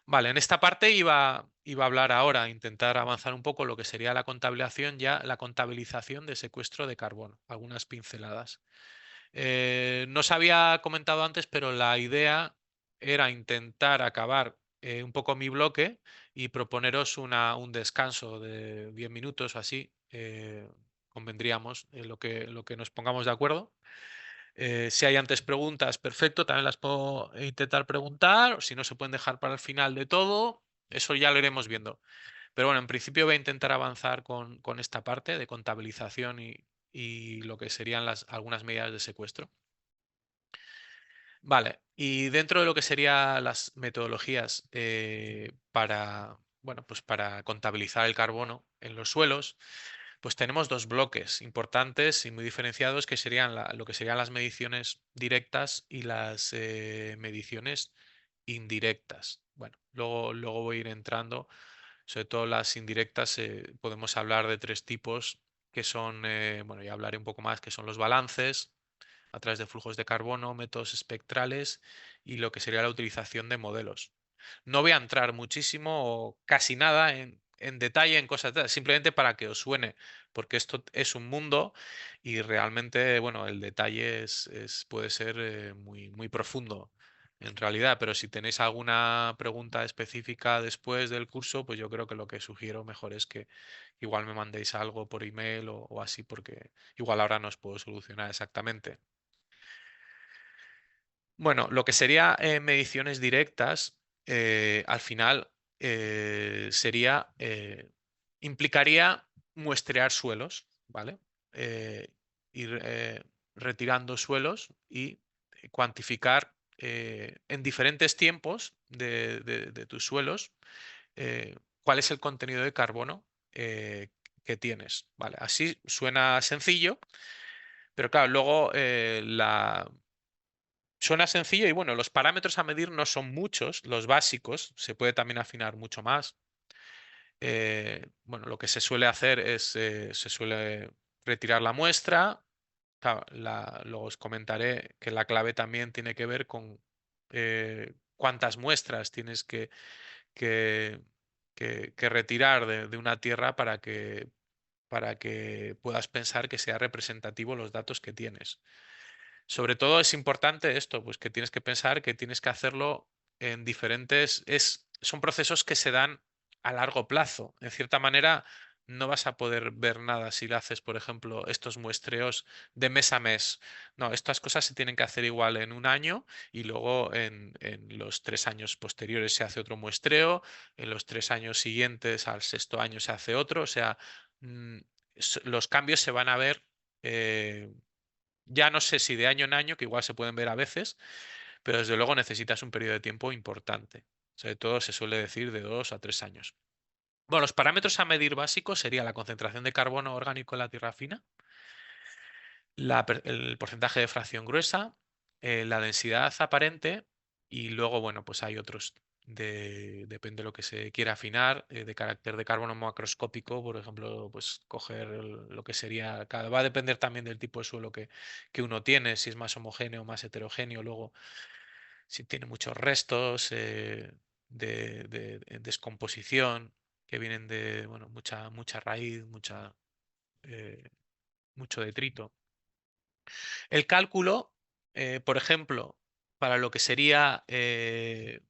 Vale, en esta parte iba a hablar ahora, intentar avanzar un poco lo que sería la contabilización, ya la contabilización de secuestro de carbono, algunas pinceladas. No se había comentado antes, pero la idea era intentar acabar un poco mi bloque y proponeros un descanso de 10 minutos o así. Convendríamos en lo que nos pongamos de acuerdo. Si hay antes preguntas, perfecto, también las puedo intentar preguntar, o si no se pueden dejar para el final de todo, eso ya lo iremos viendo. Pero bueno, en principio voy a intentar avanzar con esta parte de contabilización y lo que serían algunas medidas de secuestro. Vale, y dentro de lo que serían las metodologías bueno, pues para contabilizar el carbono en los suelos, pues tenemos dos bloques importantes y muy diferenciados que serían lo que serían las mediciones directas y las mediciones indirectas. Bueno, luego voy a ir entrando, sobre todo las indirectas, podemos hablar de tres tipos que son, bueno, ya hablaré un poco más, que son los balances a través de flujos de carbono, métodos espectrales y lo que sería la utilización de modelos. No voy a entrar muchísimo o casi nada en detalle en cosas, simplemente para que os suene, porque esto es un mundo y realmente, bueno, el detalle puede ser muy profundo en realidad, pero si tenéis alguna pregunta específica después del curso, pues yo creo que lo que sugiero mejor es que igual me mandéis algo por email o así, porque igual ahora no os puedo solucionar exactamente. Bueno, lo que sería mediciones directas, al final implicaría muestrear suelos, ¿vale? Ir retirando suelos y cuantificar en diferentes tiempos de tus suelos cuál es el contenido de carbono que tienes, ¿vale? Así suena sencillo, pero claro, luego suena sencillo y bueno, los parámetros a medir no son muchos, los básicos, se puede también afinar mucho más. Bueno, lo que se suele hacer es, se suele retirar la muestra. Claro, luego os comentaré que la clave también tiene que ver con cuántas muestras tienes que, que retirar de una tierra para que puedas pensar que sea representativo los datos que tienes. Sobre todo es importante esto, pues que tienes que pensar que tienes que hacerlo en son procesos que se dan a largo plazo. En cierta manera, no vas a poder ver nada si le haces, por ejemplo, estos muestreos de mes a mes. No, estas cosas se tienen que hacer igual en un año y luego en los 3 años posteriores se hace otro muestreo, en los 3 años siguientes al sexto año se hace otro. O sea, mm, los cambios se van a ver. Ya no sé si de año en año, que igual se pueden ver a veces, pero desde luego necesitas un periodo de tiempo importante. Sobre todo se suele decir de 2 a 3 años. Bueno, los parámetros a medir básicos sería la concentración de carbono orgánico en la tierra fina, el porcentaje de fracción gruesa, la densidad aparente y luego, bueno, pues hay otros, depende de lo que se quiera afinar, de carácter de carbono macroscópico, por ejemplo, pues coger lo que sería, va a depender también del tipo de suelo que uno tiene, si es más homogéneo o más heterogéneo, luego si tiene muchos restos de descomposición que vienen de, bueno, mucha raíz, eh, mucho detrito. El cálculo, por ejemplo, para lo que sería, esto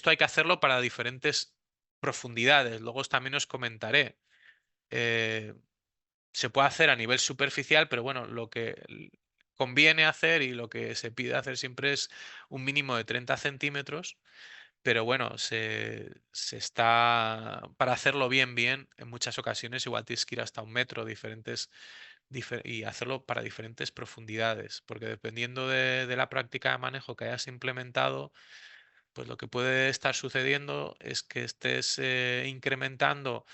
hay que hacerlo para diferentes profundidades, luego también os comentaré. Eh, Se puede hacer a nivel superficial, pero bueno, lo que conviene hacer y lo que se pide hacer siempre es un mínimo de 30 centímetros, pero bueno, para hacerlo bien, en muchas ocasiones igual tienes que ir hasta 1 metro, y hacerlo para diferentes profundidades, porque dependiendo de la práctica de manejo que hayas implementado, pues lo que puede estar sucediendo es que estés incrementando,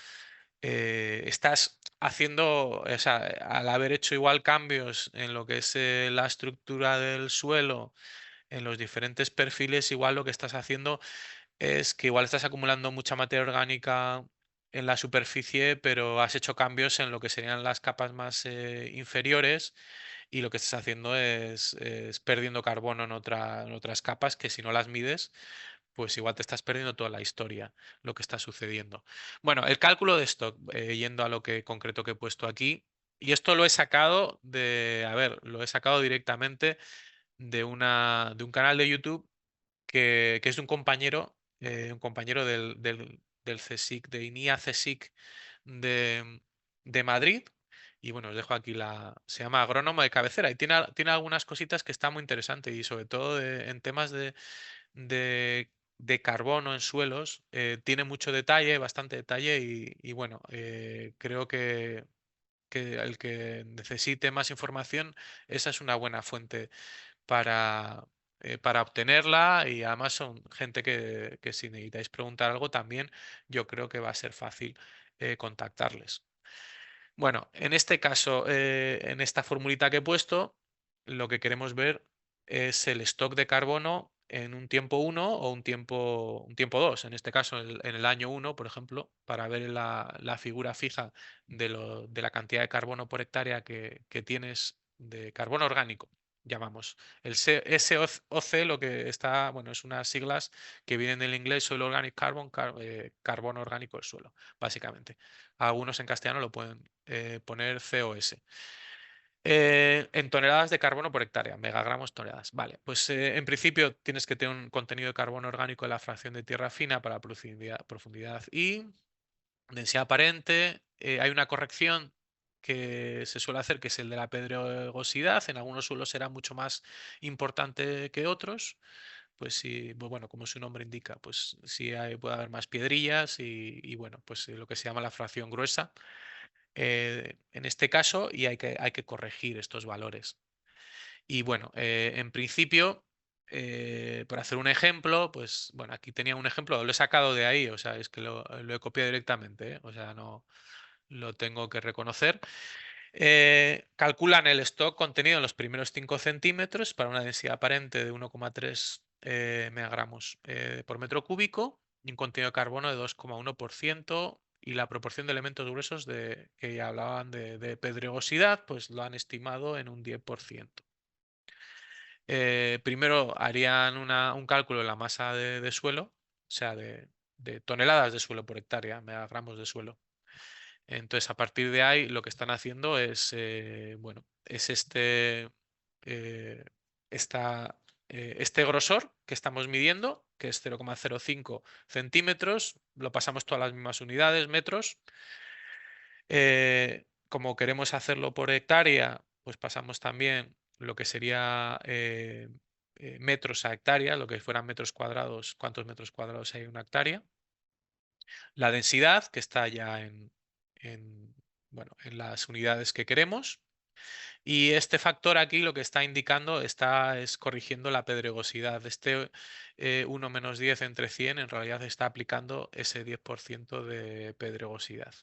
estás haciendo, o sea, al haber hecho igual cambios en lo que es la estructura del suelo, en los diferentes perfiles, igual lo que estás haciendo es que igual estás acumulando mucha materia orgánica en la superficie, pero has hecho cambios en lo que serían las capas más inferiores y lo que estás haciendo es perdiendo carbono en otras capas que si no las mides, pues igual te estás perdiendo toda la historia, lo que está sucediendo. Bueno, el cálculo de stock, yendo a lo que concreto que he puesto aquí, y esto lo he sacado a ver, lo he sacado directamente de un canal de YouTube que es de un compañero del CSIC, de INIA CSIC de, de Madrid. Y bueno, os dejo aquí se llama Agrónomo de Cabecera y tiene algunas cositas que están muy interesantes y sobre todo en temas de, de carbono en suelos, tiene mucho detalle, bastante detalle y bueno, creo que el que necesite más información, esa es una buena fuente para, para obtenerla y además son gente que si necesitáis preguntar algo también yo creo que va a ser fácil contactarles. Bueno, en este caso, en esta formulita que he puesto, lo que queremos ver es el stock de carbono en un tiempo uno o un tiempo 2. En este caso, en el año uno, por ejemplo, para ver la figura fija de la cantidad de carbono por hectárea que tienes de carbono orgánico. Llamamos el SOC, lo que está, bueno, es unas siglas que vienen del inglés Soil Organic Carbon, carbono orgánico del suelo, básicamente. Algunos en castellano lo pueden poner COS. En toneladas de carbono por hectárea, megagramos toneladas. Vale, pues en principio tienes que tener un contenido de carbono orgánico en la fracción de tierra fina para profundidad y densidad aparente. Hay una corrección que se suele hacer, que es el de la pedregosidad. En algunos suelos será mucho más importante que otros. Pues sí, pues bueno, como su nombre indica, pues sí puede haber más piedrillas y bueno, pues lo que se llama la fracción gruesa en este caso y hay que corregir estos valores. Y bueno, en principio, por hacer un ejemplo, pues bueno, aquí tenía un ejemplo, lo he sacado de ahí, o sea, es que lo he copiado directamente, o sea, no lo tengo que reconocer. Calculan el stock contenido en los primeros 5 centímetros para una densidad aparente de 1,3 megagramos por metro cúbico y un contenido de carbono de 2,1% y la proporción de elementos gruesos que ya hablaban de pedregosidad, pues lo han estimado en un 10%. Primero harían un cálculo de la masa de suelo, o sea, de toneladas de suelo por hectárea, megagramos de suelo. Entonces, a partir de ahí, lo que están haciendo es, bueno, es eh, esta, este grosor que estamos midiendo, que es 0,05 centímetros, lo pasamos todas las mismas unidades, metros. Como queremos hacerlo por hectárea, pues pasamos también lo que sería metros a hectárea, lo que fueran metros cuadrados, cuántos metros cuadrados hay en una hectárea. La densidad, que está ya bueno, en las unidades que queremos. Y este factor aquí lo que está indicando es corrigiendo la pedregosidad. Este 1 menos 10 entre 100 en realidad está aplicando ese 10% de pedregosidad.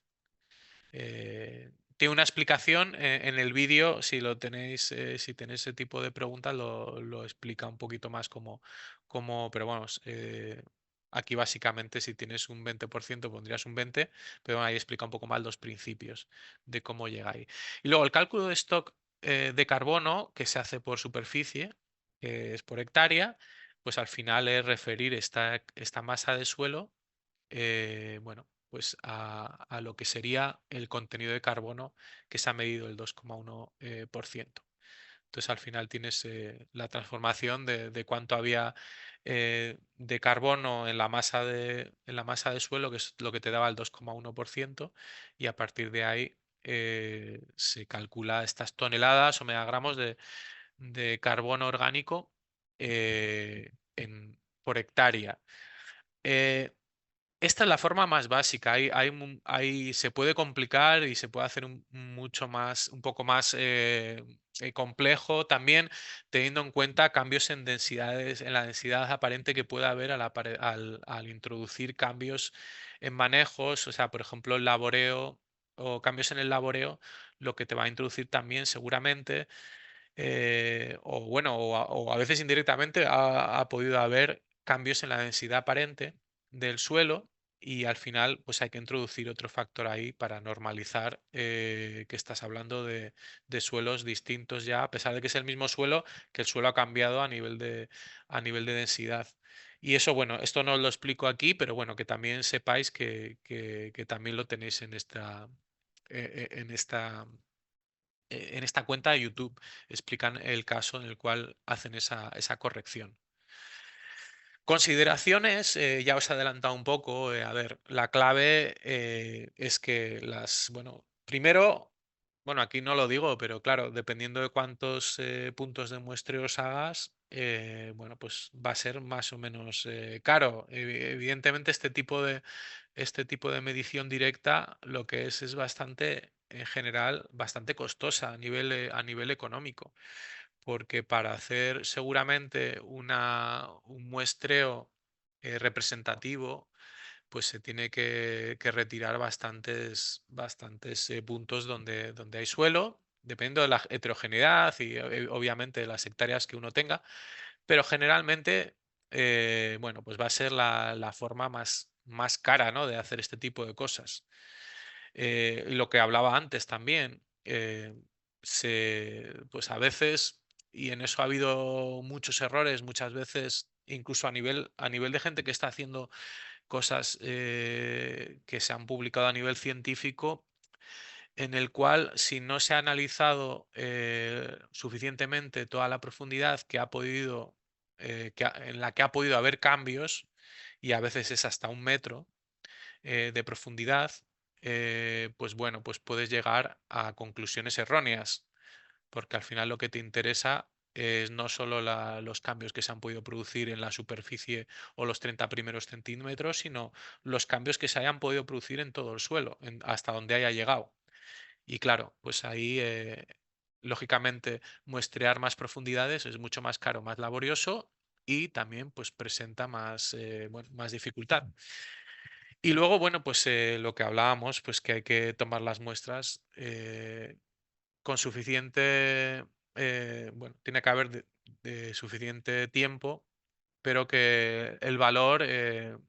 Tiene una explicación en el vídeo, si lo tenéis, si tenéis ese tipo de preguntas, lo explica un poquito más pero vamos, aquí básicamente si tienes un 20% pondrías un 20, pero bueno, ahí explica un poco más los principios de cómo llega ahí. Y luego el cálculo de stock de carbono que se hace por superficie, que es por hectárea, pues al final es referir esta masa de suelo bueno, pues a lo que sería el contenido de carbono que se ha medido el 2,1%. Entonces al final tienes la transformación de cuánto había de carbono en la masa de suelo, que es lo que te daba el 2,1%, y a partir de ahí se calcula estas toneladas o megagramos de carbono orgánico por hectárea. Eh, Esta es la forma más básica. Se puede complicar y se puede hacer mucho más, un poco más complejo también, teniendo en cuenta cambios en densidades, en la densidad aparente que pueda haber al introducir cambios en manejos, o sea, por ejemplo, el laboreo o cambios en el laboreo, lo que te va a introducir también seguramente o bueno, o a veces indirectamente ha podido haber cambios en la densidad aparente del suelo y al final pues hay que introducir otro factor ahí para normalizar que estás hablando de suelos distintos ya, a pesar de que es el mismo suelo, que el suelo ha cambiado a nivel de densidad. Y eso, bueno, esto no os lo explico aquí, pero bueno, que también sepáis que también lo tenéis en esta cuenta de YouTube. Explican el caso en el cual hacen esa corrección. Consideraciones, ya os he adelantado un poco. A ver, la clave es que bueno, primero, bueno, aquí no lo digo, pero claro, dependiendo de cuántos puntos de muestreos hagas, bueno, pues va a ser más o menos caro. Evidentemente, este tipo de medición directa lo que es bastante, en general, bastante costosa a nivel económico, porque para hacer seguramente un muestreo representativo, pues se tiene que retirar bastantes puntos donde hay suelo, dependiendo de la heterogeneidad y obviamente de las hectáreas que uno tenga, pero generalmente, bueno, pues va a ser la forma más cara, ¿no?, de hacer este tipo de cosas. Y lo que hablaba antes también, pues a veces, y en eso ha habido muchos errores, muchas veces, incluso a nivel de gente que está haciendo cosas que se han publicado a nivel científico, en el cual si no se ha analizado suficientemente toda la profundidad que ha podido, en la que ha podido haber cambios, y a veces es hasta 1 metro de profundidad, pues bueno, pues puedes llegar a conclusiones erróneas, porque al final lo que te interesa es no solo los cambios que se han podido producir en la superficie o los 30 primeros centímetros, sino los cambios que se hayan podido producir en todo el suelo, hasta donde haya llegado. Y claro, pues ahí, lógicamente, muestrear más profundidades es mucho más caro, más laborioso y también pues presenta bueno, más dificultad. Y luego, bueno, pues lo que hablábamos, pues que hay que tomar las muestras con suficiente, bueno, tiene que haber de suficiente tiempo, pero que el valor de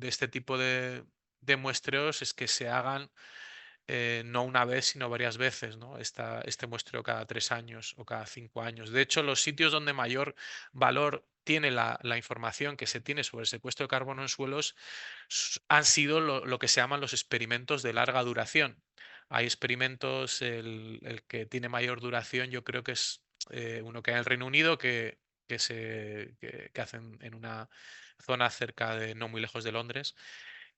este tipo de muestreos es que se hagan no una vez, sino varias veces, ¿no? Este muestreo cada 3 años o cada 5 años. De hecho, los sitios donde mayor valor tiene la información que se tiene sobre el secuestro de carbono en suelos han sido lo que se llaman los experimentos de larga duración. Hay experimentos, el que tiene mayor duración yo creo que es uno que hay en el Reino Unido que hacen en una zona cerca de, no muy lejos de Londres,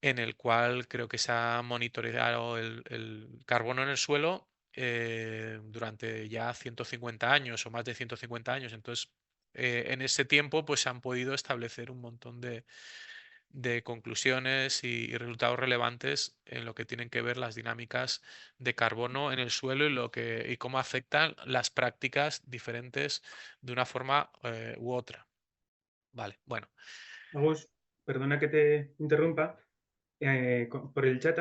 en el cual creo que se ha monitoreado el carbono en el suelo durante ya 150 años o más de 150 años. Entonces, en ese tiempo, pues se han podido establecer un montón de conclusiones y resultados relevantes en lo que tienen que ver las dinámicas de carbono en el suelo y cómo afectan las prácticas diferentes de una forma u otra. Vale, bueno. Agus, perdona que te interrumpa. Por el chat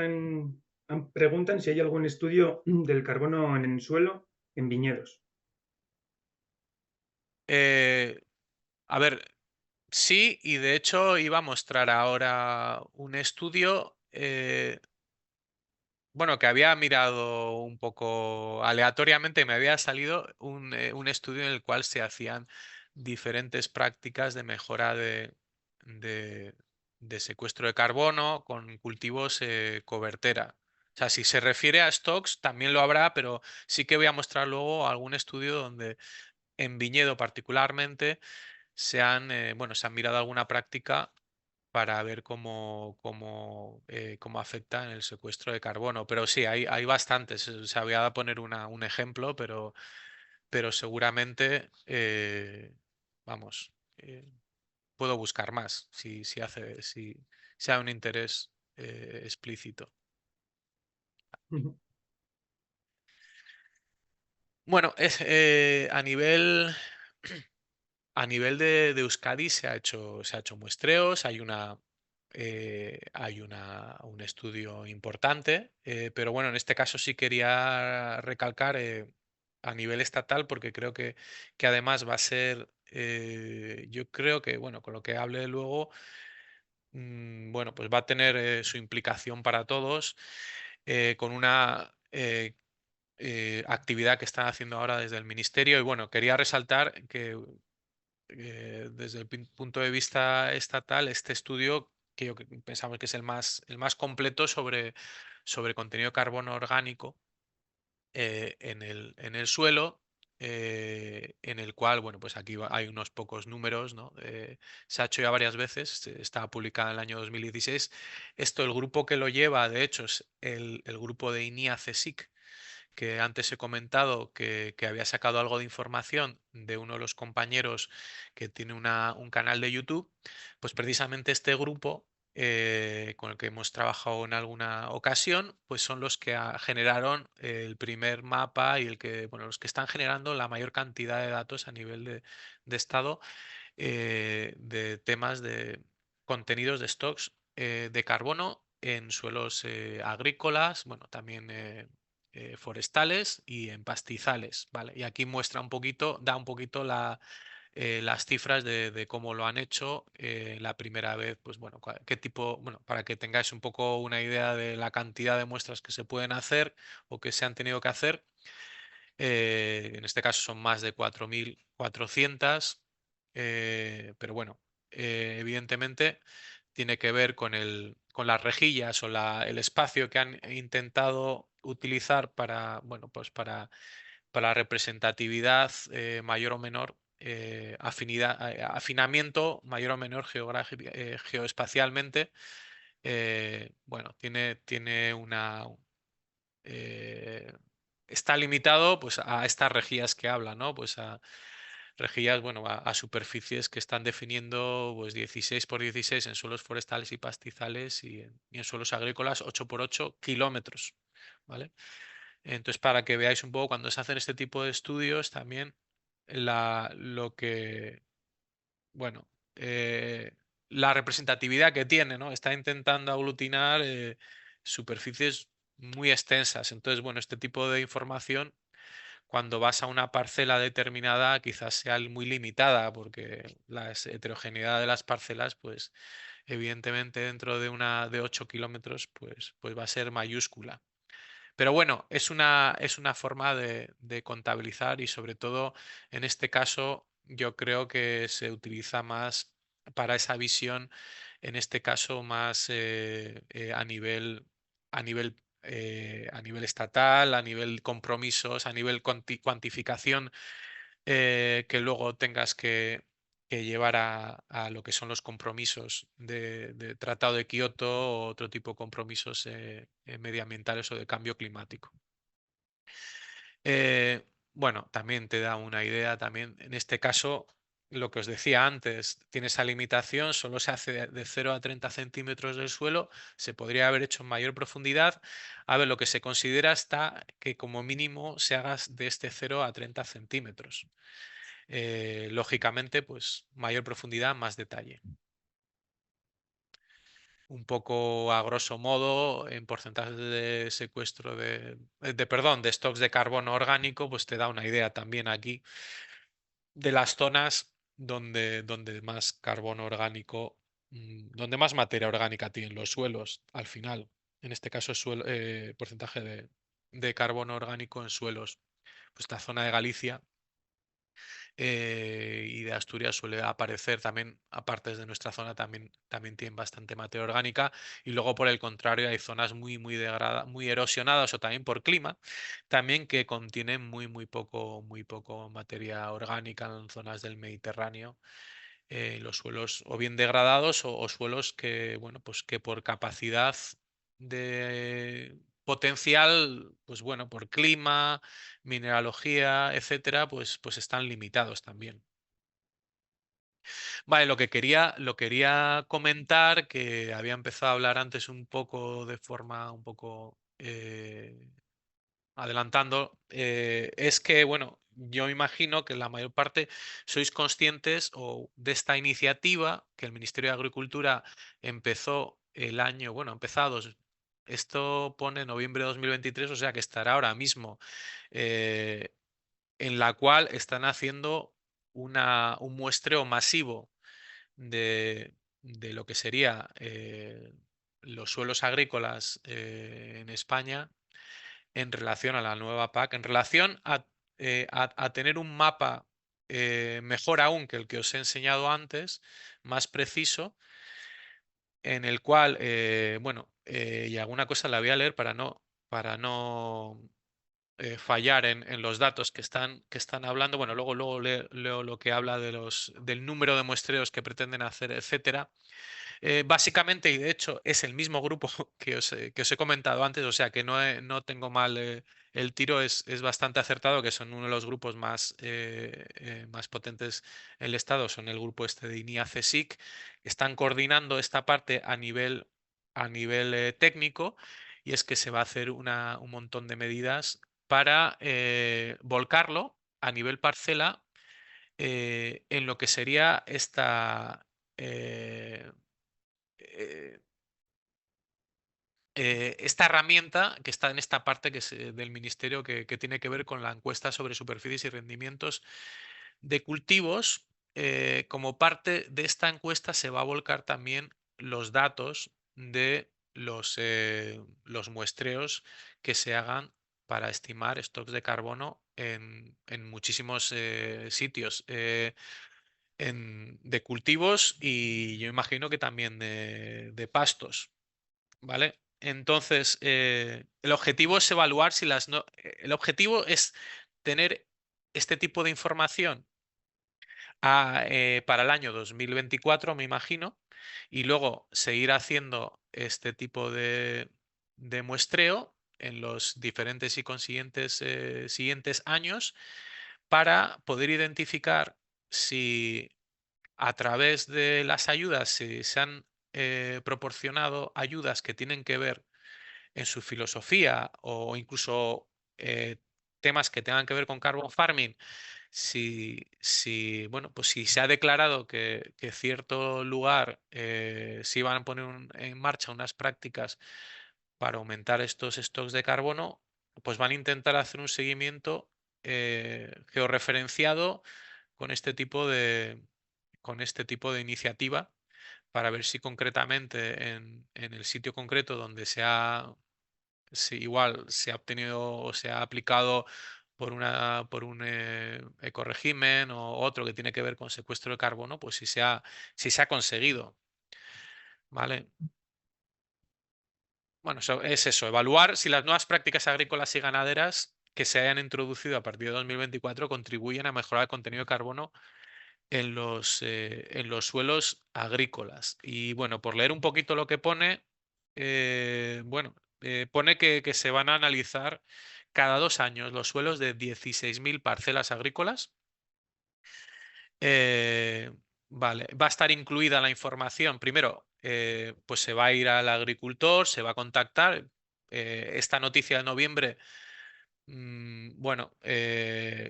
preguntan si hay algún estudio del carbono en el suelo en viñedos. eh, a ver, sí, y de hecho iba a mostrar ahora un estudio, bueno, que había mirado un poco aleatoriamente, me había salido un estudio en el cual se hacían diferentes prácticas de mejora de, de secuestro de carbono con cultivos cobertera. O sea, si se refiere a stocks, también lo habrá, pero sí que voy a mostrar luego algún estudio donde en viñedo particularmente bueno, se han mirado alguna práctica para ver cómo afecta en el secuestro de carbono. Pero sí, hay bastantes. O sea, voy a poner un ejemplo, pero seguramente, vamos, puedo buscar más si hay un interés explícito. Ujú. Bueno, a nivel de Euskadi se ha hecho muestreos, un estudio importante, pero bueno, en este caso sí quería recalcar a nivel estatal, porque creo que además va a ser, yo creo que, bueno, con lo que hable luego, bueno, pues va a tener su implicación para todos, con una actividad que están haciendo ahora desde el ministerio. Y bueno, quería resaltar desde el punto de vista estatal, este estudio que pensamos que es el más completo sobre contenido de carbono orgánico en el suelo, en el cual, bueno, pues aquí hay unos pocos números, ¿no? Se ha hecho ya varias veces, está publicada en el año 2016. Esto, el grupo que lo lleva, de hecho, es el grupo de INIA CSIC, que antes he comentado que había sacado algo de información de uno de los compañeros que tiene un canal de YouTube, pues precisamente este grupo con el que hemos trabajado en alguna ocasión, pues son los que generaron el primer mapa y bueno, los que están generando la mayor cantidad de datos a nivel de estado de temas de contenidos de stocks de carbono en suelos agrícolas, bueno, también forestales y en pastizales, ¿vale? Y aquí muestra un poquito, da un poquito las cifras de cómo lo han hecho la primera vez, pues bueno, qué tipo, bueno, para que tengáis un poco una idea de la cantidad de muestras que se pueden hacer o que se han tenido que hacer. En este caso son más de 4.400, pero bueno, evidentemente tiene que ver con las rejillas o el espacio que han intentado utilizar para, bueno, pues para representatividad mayor o menor, afinidad, afinamiento mayor o menor geoespacialmente. Bueno, tiene eh, está limitado pues a estas rejillas que habla, ¿no? Pues a rejillas, bueno, a superficies que están definiendo pues 16 por 16 en suelos forestales y pastizales y en suelos agrícolas 8 por 8 kilómetros, ¿vale? Entonces, para que veáis un poco cuando se hacen este tipo de estudios también lo que, bueno, la representatividad que tiene, ¿no? Está intentando aglutinar superficies muy extensas. Entonces, bueno, este tipo de información, cuando vas a una parcela determinada, quizás sea muy limitada, porque la heterogeneidad de las parcelas, pues, evidentemente, dentro de 8 kilómetros, pues va a ser mayúscula. Pero bueno, es una forma de contabilizar y sobre todo en este caso yo creo que se utiliza más para esa visión, en este caso más a nivel estatal, a nivel compromisos, a nivel cuantificación que luego tengas que llevar a lo que son los compromisos de Tratado de Kioto o otro tipo de compromisos medioambientales o de cambio climático. Bueno, también te da una idea, también en este caso, lo que os decía antes, tiene esa limitación, solo se hace de 0 a 30 centímetros del suelo, se podría haber hecho en mayor profundidad. A ver, lo que se considera está que como mínimo se haga de este 0 a 30 centímetros. Lógicamente, pues mayor profundidad, más detalle. Un poco a grosso modo, en porcentajes de secuestro perdón, de stocks de carbono orgánico, pues te da una idea también aquí de las zonas donde más carbono orgánico, donde más materia orgánica tienen los suelos, al final. En este caso, porcentaje de carbono orgánico en suelos. Pues esta zona de Galicia y de Asturias suele aparecer también, a partes de nuestra zona, también tienen bastante materia orgánica. Y luego, por el contrario, hay zonas muy erosionadas o también por clima, también que contienen muy poco materia orgánica en zonas del Mediterráneo. Los suelos o bien degradados o suelos que, bueno, pues que por capacidad de potencial, pues bueno, por clima, mineralogía, etcétera, pues están limitados también. Vale, lo quería comentar, que había empezado a hablar antes un poco de forma un poco adelantando, es que, bueno, yo imagino que la mayor parte sois conscientes de esta iniciativa que el Ministerio de Agricultura empezó el año, bueno, empezados. Esto pone noviembre de 2023, o sea que estará ahora mismo, eh, en la cual están haciendo un muestreo masivo de lo que sería los suelos agrícolas en España en relación a la nueva PAC, en relación a tener un mapa mejor aún que el que os he enseñado antes, más preciso, en el cual, bueno, y alguna cosa la voy a leer para no fallar en los datos que están hablando. Bueno, luego leo lo que habla del número de muestreos que pretenden hacer, etcétera. Básicamente, y de hecho es el mismo grupo que os he comentado antes, o sea que no tengo mal el tiro, es bastante acertado, que son uno de los grupos más potentes en el estado, son el grupo este de INIA-CSIC, están coordinando esta parte a nivel técnico, y es que se va a hacer un montón de medidas para volcarlo a nivel parcela en lo que sería eh, eh, esta herramienta que está en esta parte del ministerio que tiene que ver con la encuesta sobre superficies y rendimientos de cultivos. Como parte de esta encuesta se va a volcar también los datos de los muestreos que se hagan para estimar stocks de carbono en muchísimos sitios de cultivos, y yo imagino que también de pastos. ¿Vale? Entonces, el objetivo es evaluar si las no, el objetivo es tener este tipo de información para el año 2024, me imagino, y luego seguir haciendo este tipo de muestreo en los diferentes y consiguientes siguientes años para poder identificar si a través de las ayudas, si se han proporcionado ayudas que tienen que ver en su filosofía, o incluso eh, temas que tengan que ver con carbon farming, bueno, pues si se ha declarado que cierto lugar sí van a poner en marcha unas prácticas para aumentar estos stocks de carbono, pues van a intentar hacer un seguimiento georreferenciado con este tipo de iniciativa, para ver si concretamente en el sitio concreto donde si igual se ha obtenido o se ha aplicado por un ecorégimen o otro que tiene que ver con secuestro de carbono, pues si se ha conseguido, ¿vale? Bueno, es eso, evaluar si las nuevas prácticas agrícolas y ganaderas que se hayan introducido a partir de 2024 contribuyen a mejorar el contenido de carbono en los suelos agrícolas. Y bueno, por leer un poquito lo que pone, bueno, pone que se van a analizar cada 2 años los suelos de 16.000 parcelas agrícolas. Eh, vale, va a estar incluida la información. Primero, pues se va a ir al agricultor, se va a contactar. Esta noticia de noviembre, bueno,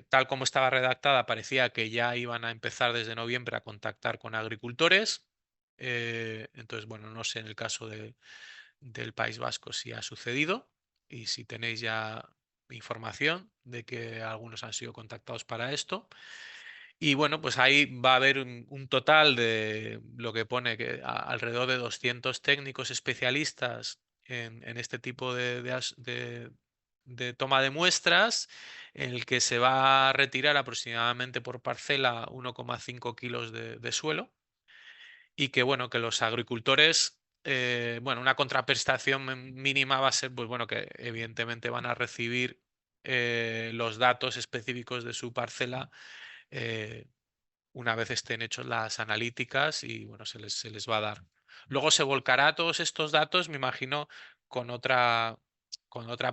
tal como estaba redactada, parecía que ya iban a empezar desde noviembre a contactar con agricultores. Entonces, bueno, no sé en el caso del País Vasco si ha sucedido, y si tenéis ya información de que algunos han sido contactados para esto. Y bueno, pues ahí va a haber un total de lo que pone que alrededor de 200 técnicos especialistas en este tipo de toma de muestras, en el que se va a retirar aproximadamente por parcela 1,5 kilos de suelo, y que bueno, que los agricultores, bueno, una contraprestación mínima va a ser, pues bueno, que evidentemente van a recibir los datos específicos de su parcela eh, una vez estén hechos las analíticas, y bueno, se les va a dar. Luego se volcará todos estos datos, me imagino, con otra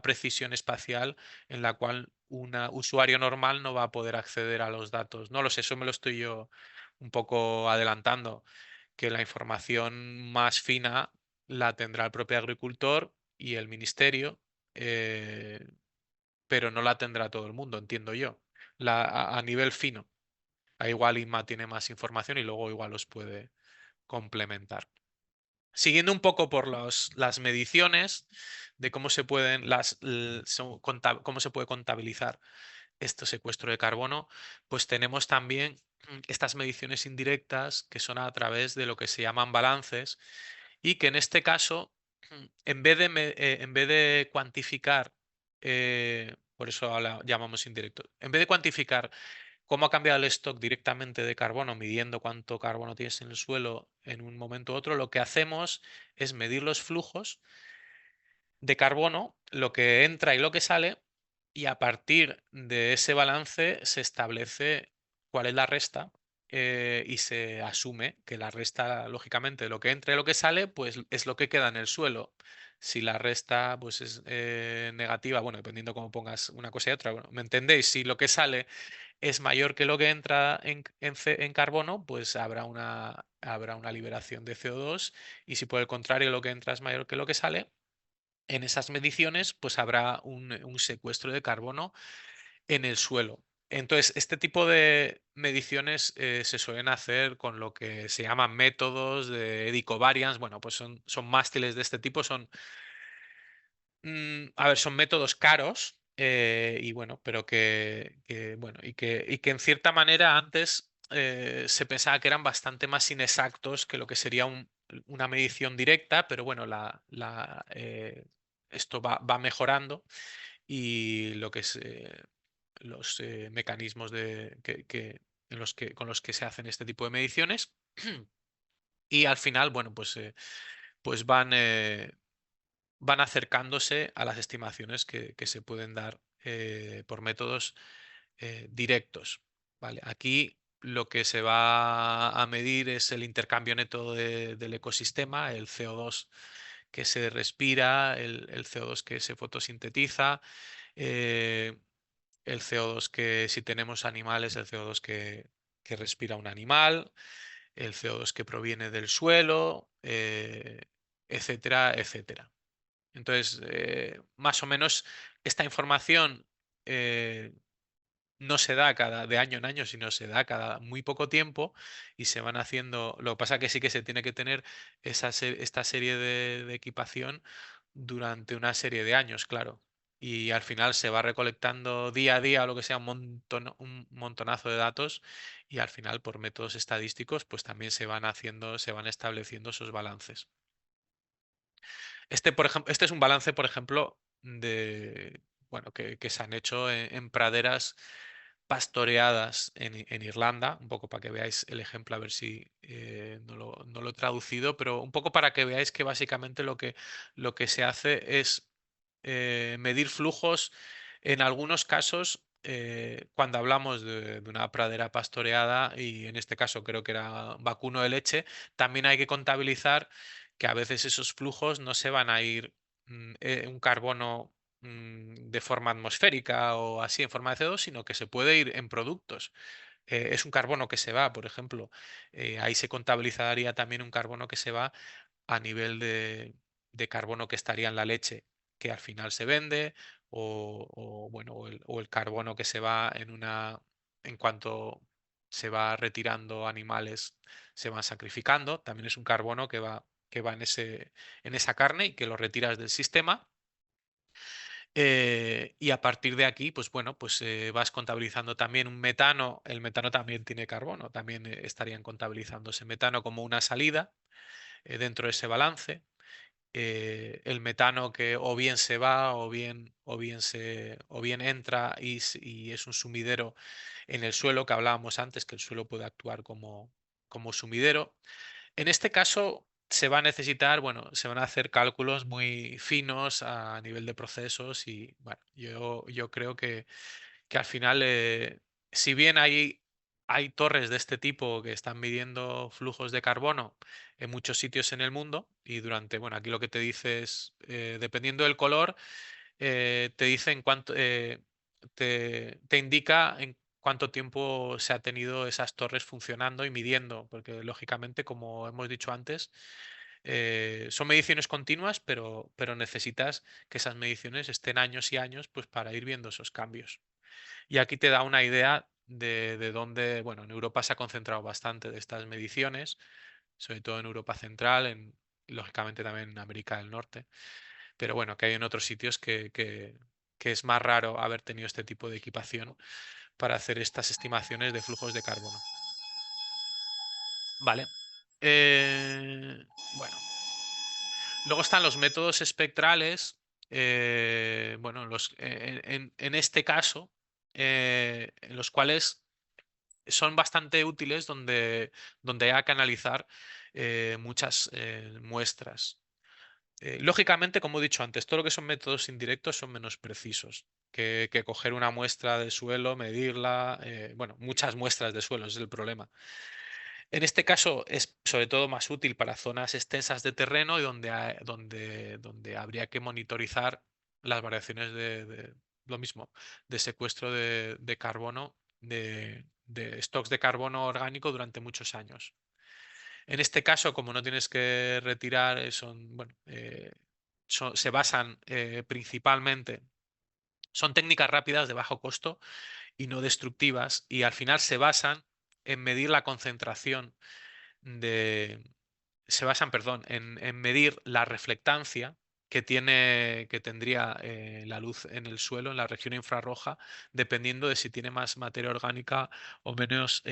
precisión espacial, en la cual un usuario normal no va a poder acceder a los datos. No lo sé, eso me lo estoy yo un poco adelantando, que la información más fina la tendrá el propio agricultor y el ministerio, eh, pero no la tendrá todo el mundo, entiendo yo, a nivel fino. A igual Inma tiene más información y luego igual los puede complementar. Siguiendo un poco por las mediciones de cómo se pueden cómo se puede contabilizar este secuestro de carbono, pues tenemos también estas mediciones indirectas, que son a través de lo que se llaman balances, y que en este caso, en vez de cuantificar, por eso ahora llamamos indirecto, en vez de cuantificar cómo ha cambiado el stock directamente de carbono, midiendo cuánto carbono tienes en el suelo en un momento u otro, lo que hacemos es medir los flujos de carbono, lo que entra y lo que sale, y a partir de ese balance se establece cuál es la resta, y se asume que la resta, lógicamente, lo que entra y lo que sale, pues es lo que queda en el suelo. Si la resta pues es negativa, bueno, dependiendo cómo pongas una cosa y otra, bueno, ¿me entendéis? Si lo que sale es mayor que lo que entra en carbono, pues habrá una liberación de CO2, y si por el contrario lo que entra es mayor que lo que sale, en esas mediciones, pues habrá un secuestro de carbono en el suelo. Entonces, este tipo de mediciones se suelen hacer con lo que se llaman métodos de Eddy covariance. Bueno, pues son mástiles de este tipo, a ver, son métodos caros, y bueno, pero bueno, y que en cierta manera antes se pensaba que eran bastante más inexactos que lo que sería una medición directa, pero bueno, esto va mejorando, y lo que es los mecanismos con los que se hacen este tipo de mediciones. Y al final, bueno, pues van acercándose a las estimaciones que se pueden dar por métodos directos. ¿Vale? Aquí lo que se va a medir es el intercambio neto del ecosistema, el CO2 que se respira, el CO2 que se fotosintetiza, eh, el CO2 que, si tenemos animales, el CO2 que respira un animal, el CO2 que proviene del suelo, etcétera, etcétera. Entonces, más o menos esta información eh, no se da de año en año, sino se da cada muy poco tiempo, y se van haciendo. Lo que pasa que sí que se tiene que tener esta serie de equipación durante una serie de años, claro. Y al final se va recolectando día a día, o lo que sea, un montonazo de datos, y al final por métodos estadísticos pues también se van estableciendo esos balances. Por ejemplo, este es un balance, por ejemplo, bueno, que se han hecho en praderas pastoreadas en Irlanda, un poco para que veáis el ejemplo, a ver si no lo he traducido, pero un poco para que veáis que básicamente lo que se hace es medir flujos. En algunos casos, cuando hablamos de una pradera pastoreada, y en este caso creo que era vacuno de leche, también hay que contabilizar que a veces esos flujos no se van a ir un carbono de forma atmosférica o así en forma de CO2, sino que se puede ir en productos. Es un carbono que se va, por ejemplo, ahí se contabilizaría también un carbono que se va a nivel de carbono que estaría en la leche que al final se vende, bueno, o el carbono que se va en cuanto se va retirando animales, se van sacrificando, también es un carbono que va en esa carne y que lo retiras del sistema. Y a partir de aquí, pues bueno, pues vas contabilizando también un metano. El metano también tiene carbono, también estarían contabilizando ese metano como una salida dentro de ese balance. El metano que o bien se va o bien entra y es un sumidero en el suelo, que hablábamos antes, que el suelo puede actuar como sumidero. En este caso se va a necesitar, bueno, se van a hacer cálculos muy finos a nivel de procesos, y bueno, yo creo que al final, si bien hay torres de este tipo que están midiendo flujos de carbono en muchos sitios en el mundo, y bueno, aquí lo que te dice es, dependiendo del color, te dice te indica en cuánto tiempo se ha tenido esas torres funcionando y midiendo, porque lógicamente, como hemos dicho antes, son mediciones continuas, pero necesitas que esas mediciones estén años y años, pues para ir viendo esos cambios. Y aquí te da una idea de dónde, bueno, en Europa se ha concentrado bastante de estas mediciones, sobre todo en Europa Central, lógicamente también en América del Norte, pero bueno, que hay en otros sitios que es más raro haber tenido este tipo de equipación para hacer estas estimaciones de flujos de carbono. Vale. Bueno, luego están los métodos espectrales. Bueno, en este caso, en los cuales son bastante útiles donde hay que analizar muchas muestras. Lógicamente, como he dicho antes, todo lo que son métodos indirectos son menos precisos que coger una muestra de suelo, medirla, bueno, muchas muestras de suelo, ese es el problema. En este caso es sobre todo más útil para zonas extensas de terreno y donde habría que monitorizar las variaciones lo mismo, de secuestro de carbono, de stocks de carbono orgánico durante muchos años. En este caso, como no tienes que retirar, bueno, se basan principalmente, son técnicas rápidas de bajo costo y no destructivas, y al final se basan en medir la concentración de, se basan, perdón, en medir la reflectancia que tendría la luz en el suelo, en la región infrarroja, dependiendo de si tiene más materia orgánica o menos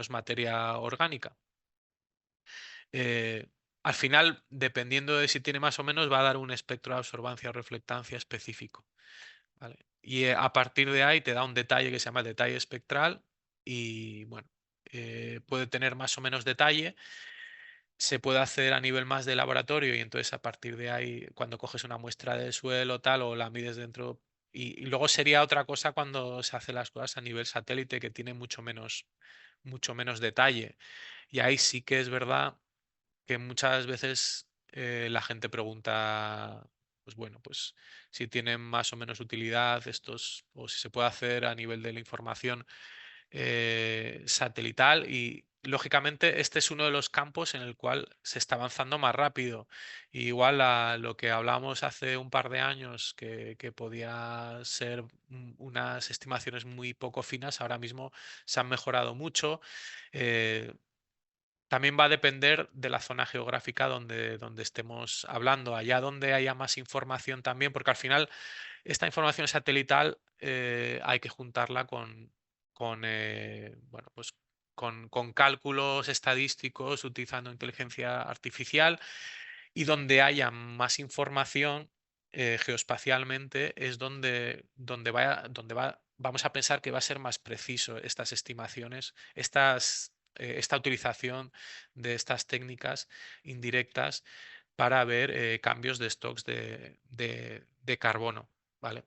materia orgánica. Eh, Al final, dependiendo de si tiene más o menos, va a dar un espectro de absorbancia o reflectancia específico. ¿Vale? Y a partir de ahí te da un detalle que se llama el detalle espectral y bueno, puede tener más o menos detalle. Se puede hacer a nivel más de laboratorio y entonces a partir de ahí, cuando coges una muestra del suelo tal o la mides dentro, y luego sería otra cosa cuando se hacen las cosas a nivel satélite que tiene mucho menos detalle. Y ahí sí que es verdad que muchas veces la gente pregunta, pues bueno, pues si tienen más o menos utilidad estos, o si se puede hacer a nivel de la información satelital y lógicamente este es uno de los campos en el cual se está avanzando más rápido. Igual a lo que hablábamos hace un par de años que podía ser unas estimaciones muy poco finas, ahora mismo se han mejorado mucho. eh, También va a depender de la zona geográfica donde estemos hablando, allá donde haya más información también, porque al final esta información satelital hay que juntarla bueno, pues con cálculos estadísticos utilizando inteligencia artificial y donde haya más información geoespacialmente es vamos a pensar que va a ser más preciso estas estimaciones, esta utilización de estas técnicas indirectas para ver cambios de stocks de carbono. ¿Vale?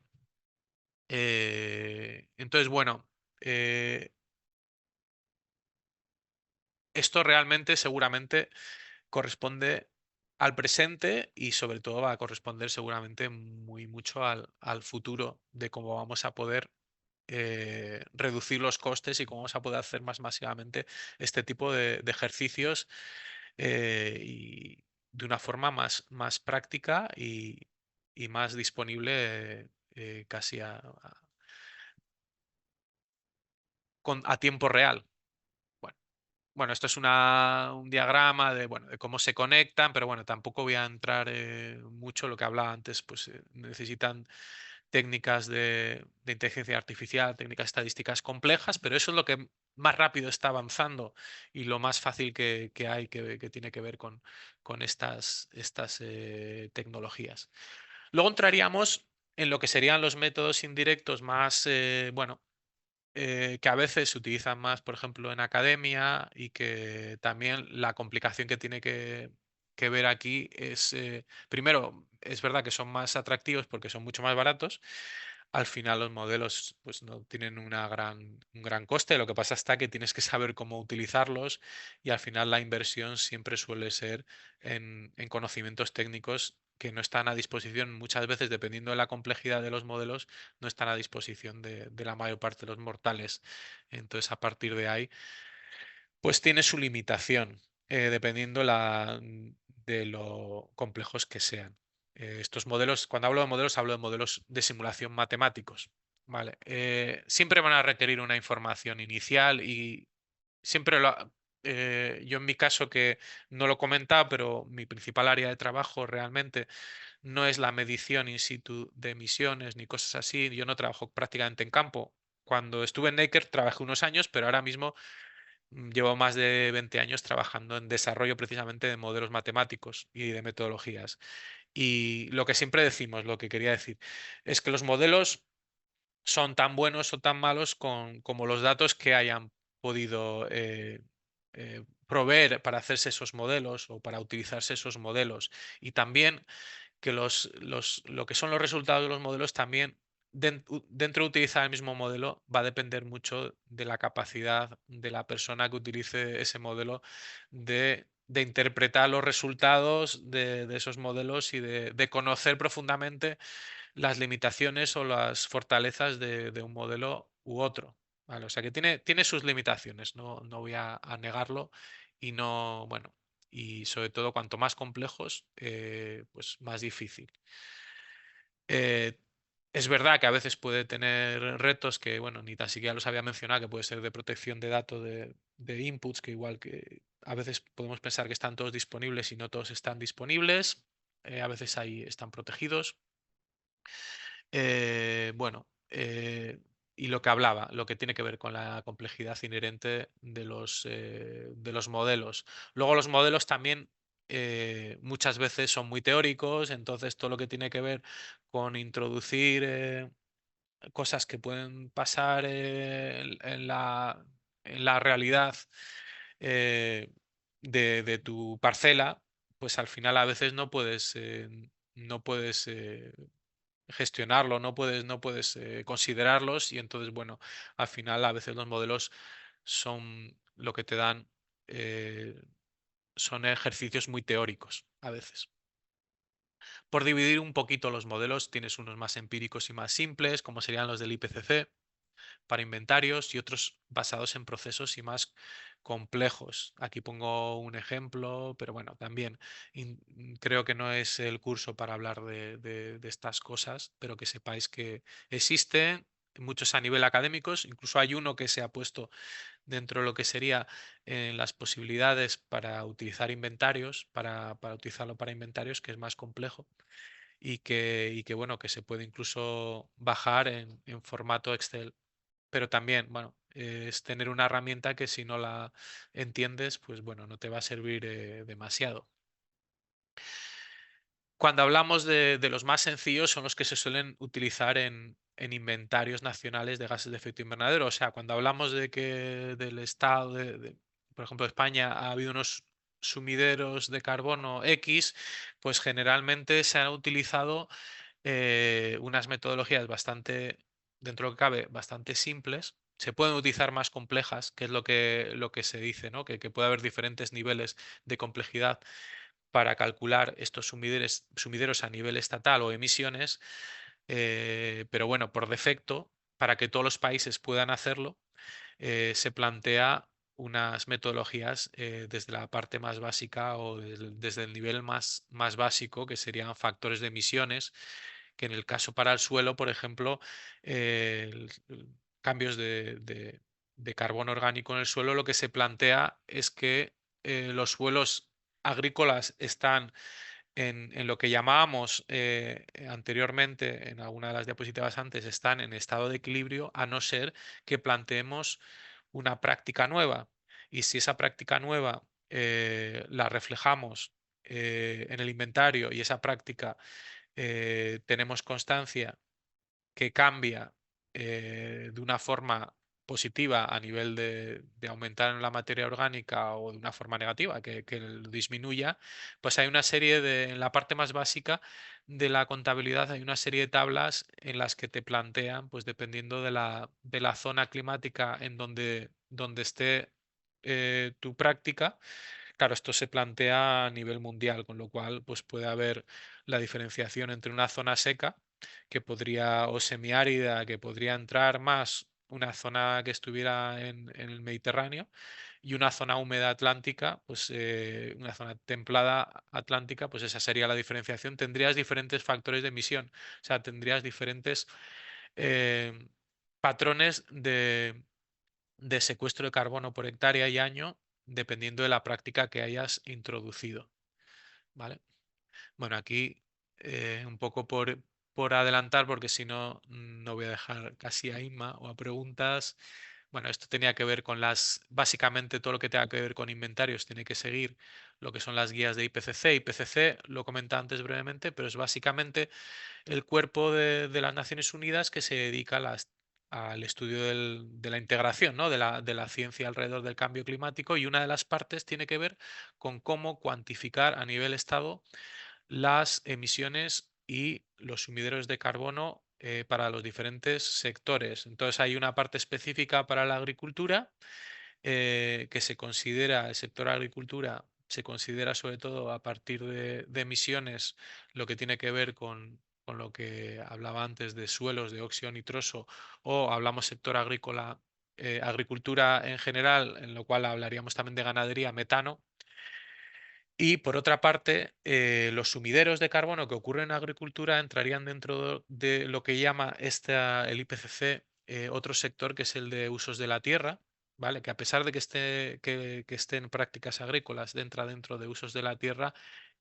Entonces, bueno, eh, esto realmente seguramente corresponde al presente y sobre todo va a corresponder seguramente muy mucho al futuro de cómo vamos a poder reducir los costes y cómo vamos a poder hacer más masivamente este tipo de ejercicios y de una forma más práctica y más disponible casi a tiempo real. Bueno. Bueno, esto es un diagrama bueno, de cómo se conectan, pero bueno, tampoco voy a entrar mucho lo que hablaba antes, pues necesitan técnicas de inteligencia artificial, técnicas estadísticas complejas, pero eso es lo que más rápido está avanzando y lo más fácil que hay que tiene que ver con estas tecnologías. Luego entraríamos en lo que serían los métodos indirectos más, bueno, que a veces se utilizan más, por ejemplo, en academia y que también la complicación que tiene que ver aquí es, primero, es verdad que son más atractivos porque son mucho más baratos. Al final los modelos pues no tienen un gran coste, lo que pasa está que tienes que saber cómo utilizarlos y al final la inversión siempre suele ser en conocimientos técnicos que no están a disposición muchas veces, dependiendo de la complejidad de los modelos, no están a disposición de la mayor parte de los mortales. Entonces, a partir de ahí, pues tiene su limitación, dependiendo de lo complejos que sean. Estos modelos, cuando hablo de modelos de simulación matemáticos. ¿Vale? Siempre van a requerir una información inicial y siempre yo en mi caso que no lo comentaba, pero mi principal área de trabajo realmente no es la medición in situ de emisiones ni cosas así. Yo no trabajo prácticamente en campo. Cuando estuve en Naker trabajé unos años, pero ahora mismo llevo más de 20 años trabajando en desarrollo precisamente de modelos matemáticos y de metodologías. Y lo que siempre decimos, lo que quería decir, es que los modelos son tan buenos o tan malos como los datos que hayan podido proveer para hacerse esos modelos o para utilizarse esos modelos. Y también que lo que son los resultados de los modelos también dentro de utilizar el mismo modelo va a depender mucho de la capacidad de la persona que utilice ese modelo de interpretar los resultados de esos modelos y de conocer profundamente las limitaciones o las fortalezas de un modelo u otro. ¿Vale? O sea que tiene sus limitaciones, no voy a negarlo y no, bueno, y sobre todo cuanto más complejos, pues más difícil. Eh, es verdad que a veces puede tener retos que, bueno, ni tan siquiera los había mencionado, que puede ser de protección de datos de inputs, que igual que a veces podemos pensar que están todos disponibles y no todos están disponibles. A veces ahí están protegidos. Bueno, y lo que hablaba, lo que tiene que ver con la complejidad inherente de los modelos. Luego los modelos también muchas veces son muy teóricos, entonces todo lo que tiene que ver con introducir cosas que pueden pasar en la realidad eh, de tu parcela, pues al final a veces no puedes gestionarlo, no puedes considerarlos y entonces, bueno, al final a veces los modelos son lo que te dan, eh, son ejercicios muy teóricos a veces. Por dividir un poquito los modelos, tienes unos más empíricos y más simples, como serían los del IPCC, para inventarios y otros basados en procesos y más complejos. Aquí pongo un ejemplo, pero bueno, también creo que no es el curso para hablar de estas cosas, pero que sepáis que existen muchos a nivel académicos, incluso hay uno que se ha puesto dentro de lo que sería las posibilidades para utilizar inventarios, para utilizarlo para inventarios, que es más complejo y que bueno, que se puede incluso bajar en formato Excel, pero también, bueno, es tener una herramienta que si no la entiendes, pues bueno, no te va a servir demasiado. Cuando hablamos de los más sencillos, son los que se suelen utilizar en inventarios nacionales de gases de efecto invernadero. O sea, cuando hablamos de que del estado por ejemplo, España ha habido unos sumideros de carbono X, pues generalmente se han utilizado unas metodologías bastante, dentro de lo que cabe, bastante simples. Se pueden utilizar más complejas, que es lo que se dice, ¿no? Que puede haber diferentes niveles de complejidad para calcular estos sumideros a nivel estatal o emisiones, pero bueno, por defecto, para que todos los países puedan hacerlo, se plantea unas metodologías desde la parte más básica o desde el nivel más básico, que serían factores de emisiones, que en el caso para el suelo, por ejemplo, cambios de carbono orgánico en el suelo, lo que se plantea es que los suelos agrícolas están en lo que llamábamos anteriormente, en alguna de las diapositivas antes, están en estado de equilibrio, a no ser que planteemos una práctica nueva. Y si esa práctica nueva la reflejamos en el inventario y esa práctica tenemos constancia que cambia de una forma positiva a nivel de aumentar en la materia orgánica o de una forma negativa, que lo disminuya, pues hay una serie en la parte más básica de la contabilidad, hay una serie de tablas en las que te plantean, pues dependiendo de la zona climática en donde esté tu práctica. Claro, esto se plantea a nivel mundial, con lo cual pues puede haber la diferenciación entre una zona seca que podría, o semiárida, que podría entrar más una zona que estuviera en el Mediterráneo y una zona húmeda atlántica, pues una zona templada atlántica, pues esa sería la diferenciación. Tendrías diferentes factores de emisión, o sea, tendrías diferentes eh, patrones de secuestro de carbono por hectárea y año, dependiendo de la práctica que hayas introducido. ¿Vale? Bueno, aquí un poco por adelantar, porque si no, no voy a dejar casi a Inma o a preguntas. Bueno, esto tenía que ver con básicamente todo lo que tenga que ver con inventarios, tiene que seguir lo que son las guías de IPCC. IPCC lo comenté antes brevemente, pero es básicamente el cuerpo de las Naciones Unidas que se dedica al estudio de la integración, ¿no? De la ciencia alrededor del cambio climático, y una de las partes tiene que ver con cómo cuantificar a nivel Estado las emisiones y los sumideros de carbono para los diferentes sectores. Entonces hay una parte específica para la agricultura que se considera, el sector agricultura se considera sobre todo a partir de emisiones, lo que tiene que ver con lo que hablaba antes de suelos, de óxido nitroso, o hablamos sector agrícola, agricultura en general, en lo cual hablaríamos también de ganadería, metano. Y por otra parte, los sumideros de carbono que ocurren en agricultura entrarían dentro de lo que llama el IPCC otro sector, que es el de usos de la tierra, ¿vale? Que a pesar de que esté en prácticas agrícolas, entra dentro de usos de la tierra,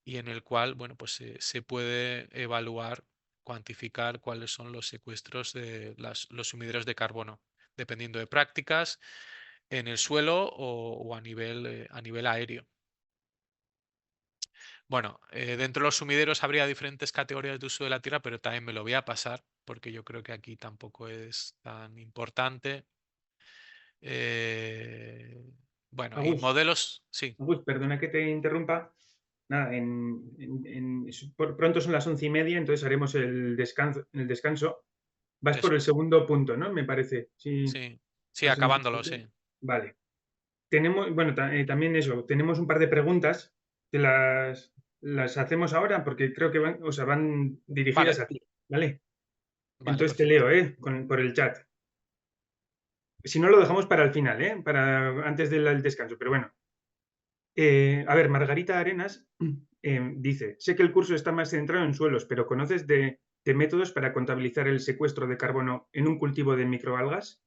y en el cual, bueno, pues se puede evaluar, cuantificar cuáles son los secuestros de los sumideros de carbono, dependiendo de prácticas en el suelo o a nivel aéreo. Bueno, dentro de los sumideros habría diferentes categorías de uso de la tierra, pero también me lo voy a pasar porque yo creo que aquí tampoco es tan importante. Eh, bueno, y Agus, modelos, sí, Agus, perdona que te interrumpa. Nada, pronto son las 11:30, entonces haremos el descanso. Vas por eso el es. segundo punto, ¿no? Me parece. Sí, Sí, sí, vas en el acabándolo, siguiente. sí. Vale. Tenemos, bueno, también eso, tenemos un par de preguntas que las hacemos ahora porque creo que van, o sea, van dirigidas Vale, a ti, ¿vale? vale, Entonces te perfecto. leo, por el chat. Si no, lo dejamos para el final, para antes del descanso, pero bueno. A ver, Margarita Arenas dice, sé que el curso está más centrado en suelos, pero ¿conoces de métodos para contabilizar el secuestro de carbono en un cultivo de microalgas?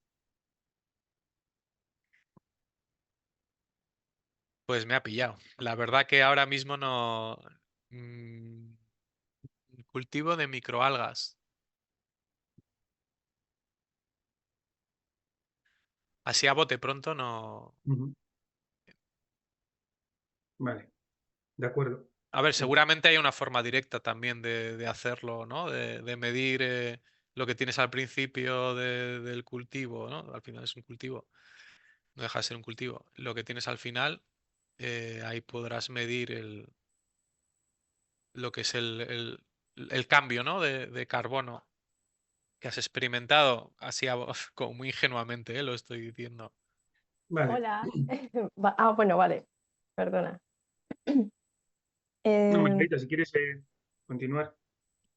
Pues me ha pillado. La verdad que ahora mismo no. mm, Cultivo de microalgas. Así a bote pronto no. Ujú. Vale, de acuerdo. A ver, seguramente hay una forma directa también de hacerlo, ¿no? De medir lo que tienes al principio del cultivo, ¿no? Al final es un cultivo, no deja de ser un cultivo. Lo que tienes al final, ahí podrás medir lo que es el cambio, ¿no? De carbono que has experimentado, así como muy ingenuamente, lo estoy diciendo. Vale. Hola. Bueno, vale, perdona. No, Em, Margarita, si quieres continuar.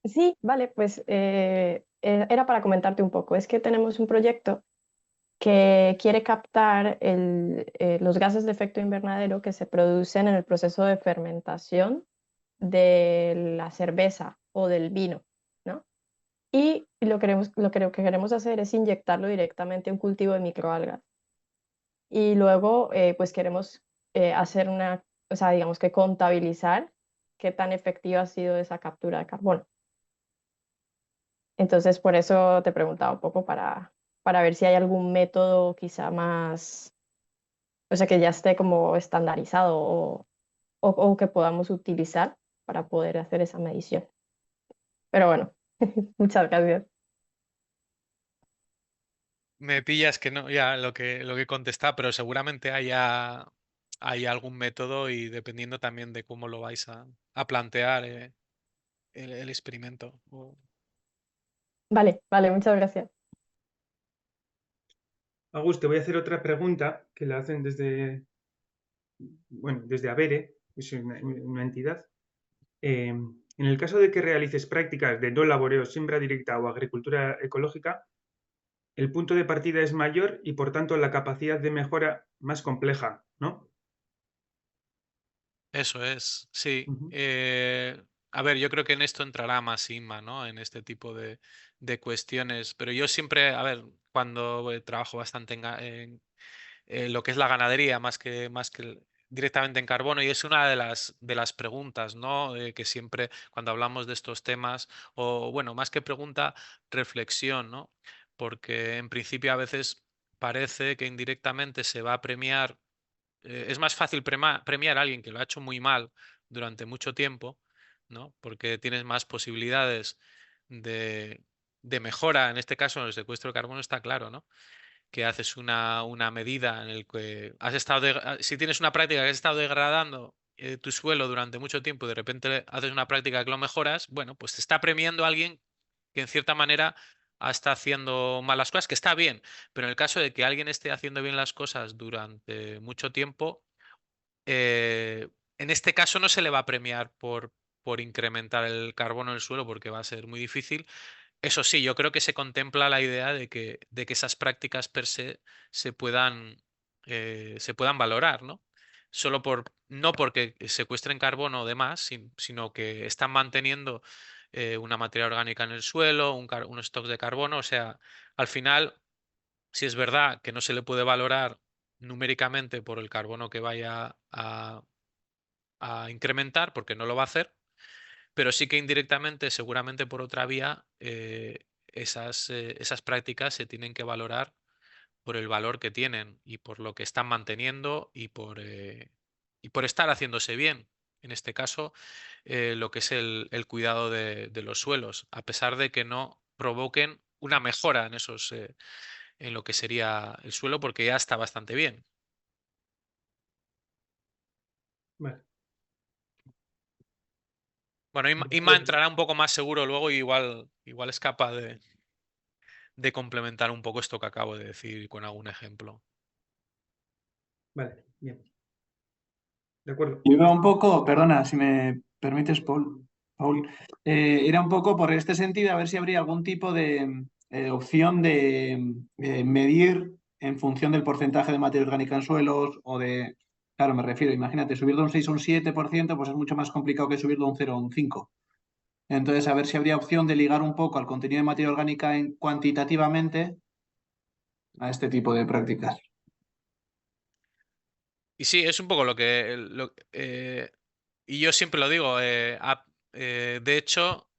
sí, vale, pues era para comentarte un poco. Es que tenemos un proyecto que quiere captar los gases de efecto invernadero que se producen en el proceso de fermentación de la cerveza o del vino, ¿no? Y lo que queremos hacer es inyectarlo directamente a un cultivo de microalgas. Y luego, pues queremos hacer o sea, digamos que contabilizar qué tan efectiva ha sido esa captura de carbono. Entonces, por eso te preguntaba un poco para ver si hay algún método quizá más, o sea, que ya esté como estandarizado o que podamos utilizar para poder hacer esa medición. Pero bueno, muchas gracias. Me pillas que no, ya lo que contestaba, pero seguramente hay algún método, y dependiendo también de cómo lo vais a plantear el experimento. Vale. Vale, vale, muchas gracias. Agus, te voy a hacer otra pregunta que la hacen desde Avere, que es una entidad. En el caso de que realices prácticas de no laboreo, siembra directa o agricultura ecológica, el punto de partida es mayor y por tanto la capacidad de mejora más compleja, ¿no? Eso es, sí. Ujú. A ver, yo creo que en esto entrará más Inma, ¿no? En este tipo de cuestiones. Pero yo siempre, a ver, cuando trabajo bastante en lo que es la ganadería, más que directamente en carbono, y es una de las preguntas, ¿no? Que siempre cuando hablamos de estos temas, o bueno, más que pregunta, reflexión, ¿no? Porque en principio a veces parece que indirectamente se va a premiar es más fácil premiar a alguien que lo ha hecho muy mal durante mucho tiempo, ¿no? Porque tienes más posibilidades de, de mejora. En este caso, en el secuestro de carbono está claro, ¿no? Que haces una medida en el que has estado, si tienes una práctica que has estado degradando tu suelo durante mucho tiempo y de repente haces una práctica que lo mejoras, bueno, pues te está premiando a alguien que en cierta manera está haciendo mal las cosas, que está bien, pero en el caso de que alguien esté haciendo bien las cosas durante mucho tiempo, eh, en este caso no se le va a premiar por incrementar el carbono en el suelo porque va a ser muy difícil. Eso sí, yo creo que se contempla la idea de que esas prácticas per se se puedan valorar, ¿no? Solo no porque secuestren carbono o demás, sino que están manteniendo una materia orgánica en el suelo, unos stocks de carbono. O sea, al final, si es verdad que no se le puede valorar numéricamente por el carbono que vaya a incrementar, porque no lo va a hacer, pero sí que indirectamente, seguramente por otra vía, esas prácticas se tienen que valorar por el valor que tienen y por lo que están manteniendo y por estar haciéndose bien. En este caso, lo que es el cuidado de los suelos, a pesar de que no provoquen una mejora en lo que sería el suelo, porque ya está bastante bien. Vale. Bueno, De Inma acuerdo. entrará un poco más seguro luego y igual es capaz de complementar un poco esto que acabo de decir con algún ejemplo. Vale, bien. De acuerdo. Yo iba un poco, perdona, si me permites, Paul, era un poco por este sentido, a ver si habría algún tipo de opción de medir en función del porcentaje de materia orgánica en suelos o de, claro, me refiero, imagínate, subir de un 6 a un 7%, pues es mucho más complicado que subir de un 0 a un 5. Entonces, a ver si habría opción de ligar un poco al contenido de materia orgánica cuantitativamente a este tipo de prácticas. Y sí, es un poco y yo siempre lo digo, de hecho,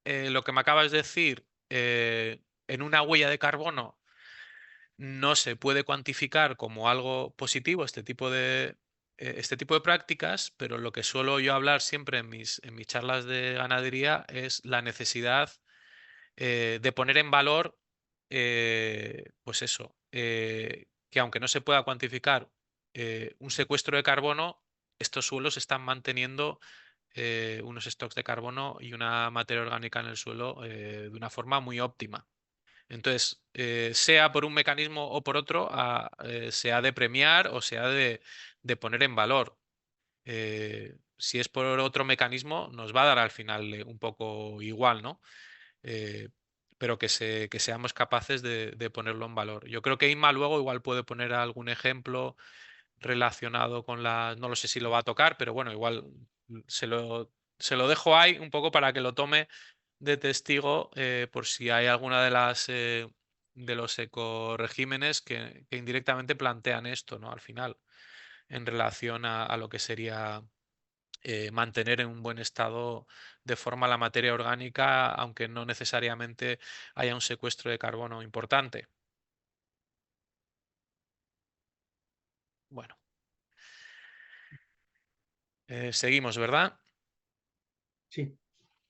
lo que me acabas de decir, en una huella de carbono no se puede cuantificar como algo positivo este tipo de prácticas, pero lo que suelo yo hablar siempre en mis charlas de ganadería es la necesidad de poner en valor, pues eso, que aunque no se pueda cuantificar un secuestro de carbono, estos suelos están manteniendo unos stocks de carbono y una materia orgánica en el suelo de una forma muy óptima. Entonces, sea por un mecanismo o por otro, se ha de premiar o se ha de poner en valor. Si es por otro mecanismo, nos va a dar al final un poco igual, ¿no? eh, pero que seamos capaces de ponerlo en valor. Yo creo que Inma luego igual puede poner algún ejemplo relacionado con no lo sé si lo va a tocar, pero bueno, igual se lo dejo ahí un poco para que lo tome de testigo por si hay alguna de los ecoregímenes que indirectamente plantean esto, ¿no? Al final, en relación a lo que sería mantener en un buen estado de forma la materia orgánica, aunque no necesariamente haya un secuestro de carbono importante. Bueno, seguimos, ¿verdad? Sí.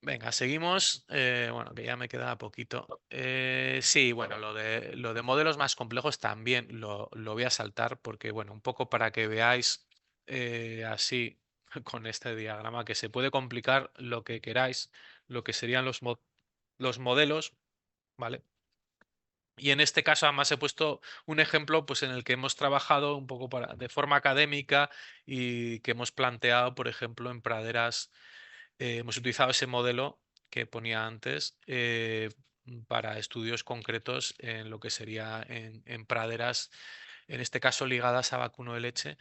Venga, seguimos. Bueno, que ya me queda poquito. Sí, bueno, lo de modelos más complejos también lo voy a saltar porque, bueno, un poco para que veáis así con este diagrama que se puede complicar lo que queráis, lo que serían los modelos, ¿vale? Y en este caso además he puesto un ejemplo pues, en el que hemos trabajado un poco de forma académica y que hemos planteado, por ejemplo, en praderas, hemos utilizado ese modelo que ponía antes para estudios concretos en lo que sería en praderas, en este caso ligadas a vacuno de leche,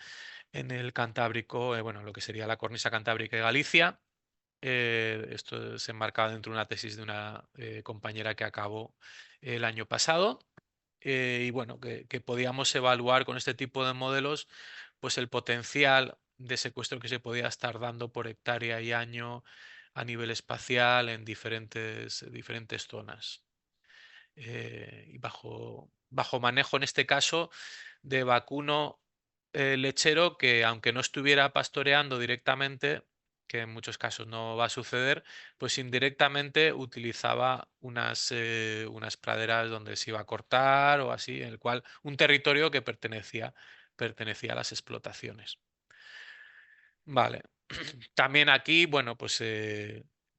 en el Cantábrico, bueno, lo que sería la cornisa cantábrica de Galicia. Esto se enmarcaba dentro de una tesis de una compañera que acabó el año pasado y bueno, que podíamos evaluar con este tipo de modelos pues el potencial de secuestro que se podía estar dando por hectárea y año a nivel espacial en diferentes zonas. Y bajo manejo, en este caso, de vacuno lechero que, aunque no estuviera pastoreando directamente, que en muchos casos no va a suceder, pues indirectamente utilizaba unas praderas donde se iba a cortar o así, en el cual un territorio que pertenecía a las explotaciones. Vale. También aquí, bueno, pues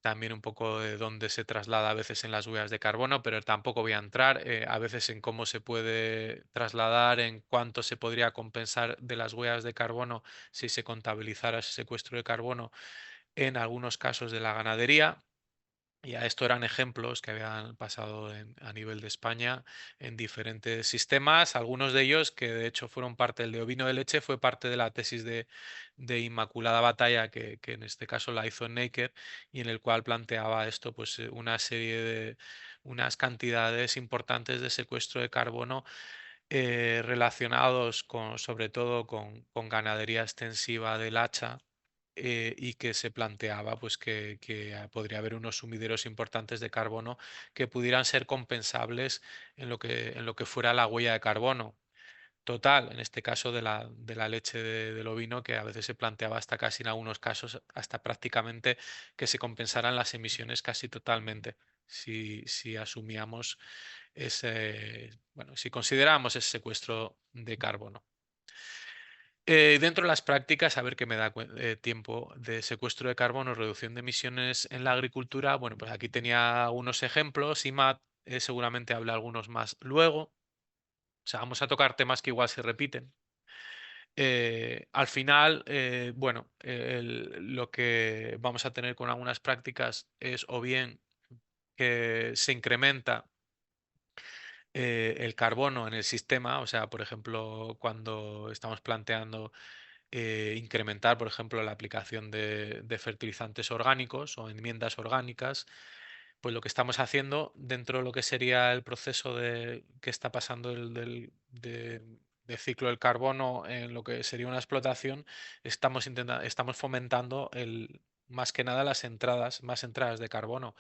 también un poco de dónde se traslada a veces en las huellas de carbono, pero tampoco voy a entrar a veces en cómo se puede trasladar, en cuánto se podría compensar de las huellas de carbono si se contabilizara ese secuestro de carbono en algunos casos de la ganadería. Y a esto eran ejemplos que habían pasado a nivel de España en diferentes sistemas, algunos de ellos que de hecho fueron parte del de ovino de leche, fue parte de la tesis de Inmaculada Batalla, que en este caso la hizo Necker, y en el cual planteaba esto, pues una serie de unas cantidades importantes de secuestro de carbono relacionados con, sobre todo con ganadería extensiva del hacha y que se planteaba pues que podría haber unos sumideros importantes de carbono que pudieran ser compensables en lo que fuera la huella de carbono. Total, en este caso de la leche del ovino, que a veces se planteaba hasta casi en algunos casos, hasta prácticamente que se compensaran las emisiones casi totalmente, si asumíamos bueno, si consideramos ese secuestro de carbono. Dentro de las prácticas, a ver qué me da tiempo de secuestro de carbono, reducción de emisiones en la agricultura. Bueno, pues aquí tenía unos ejemplos. IMAT seguramente habla algunos más luego. O sea, vamos a tocar temas que igual se repiten. Al final, bueno, lo que vamos a tener con algunas prácticas es o bien que se incrementa el carbono en el sistema, o sea, por ejemplo, cuando estamos planteando incrementar, por ejemplo, la aplicación de fertilizantes orgánicos o enmiendas orgánicas, pues lo que estamos haciendo dentro de lo que sería el proceso que está pasando de ciclo del carbono en lo que sería una explotación, estamos fomentando más que nada más entradas de carbono.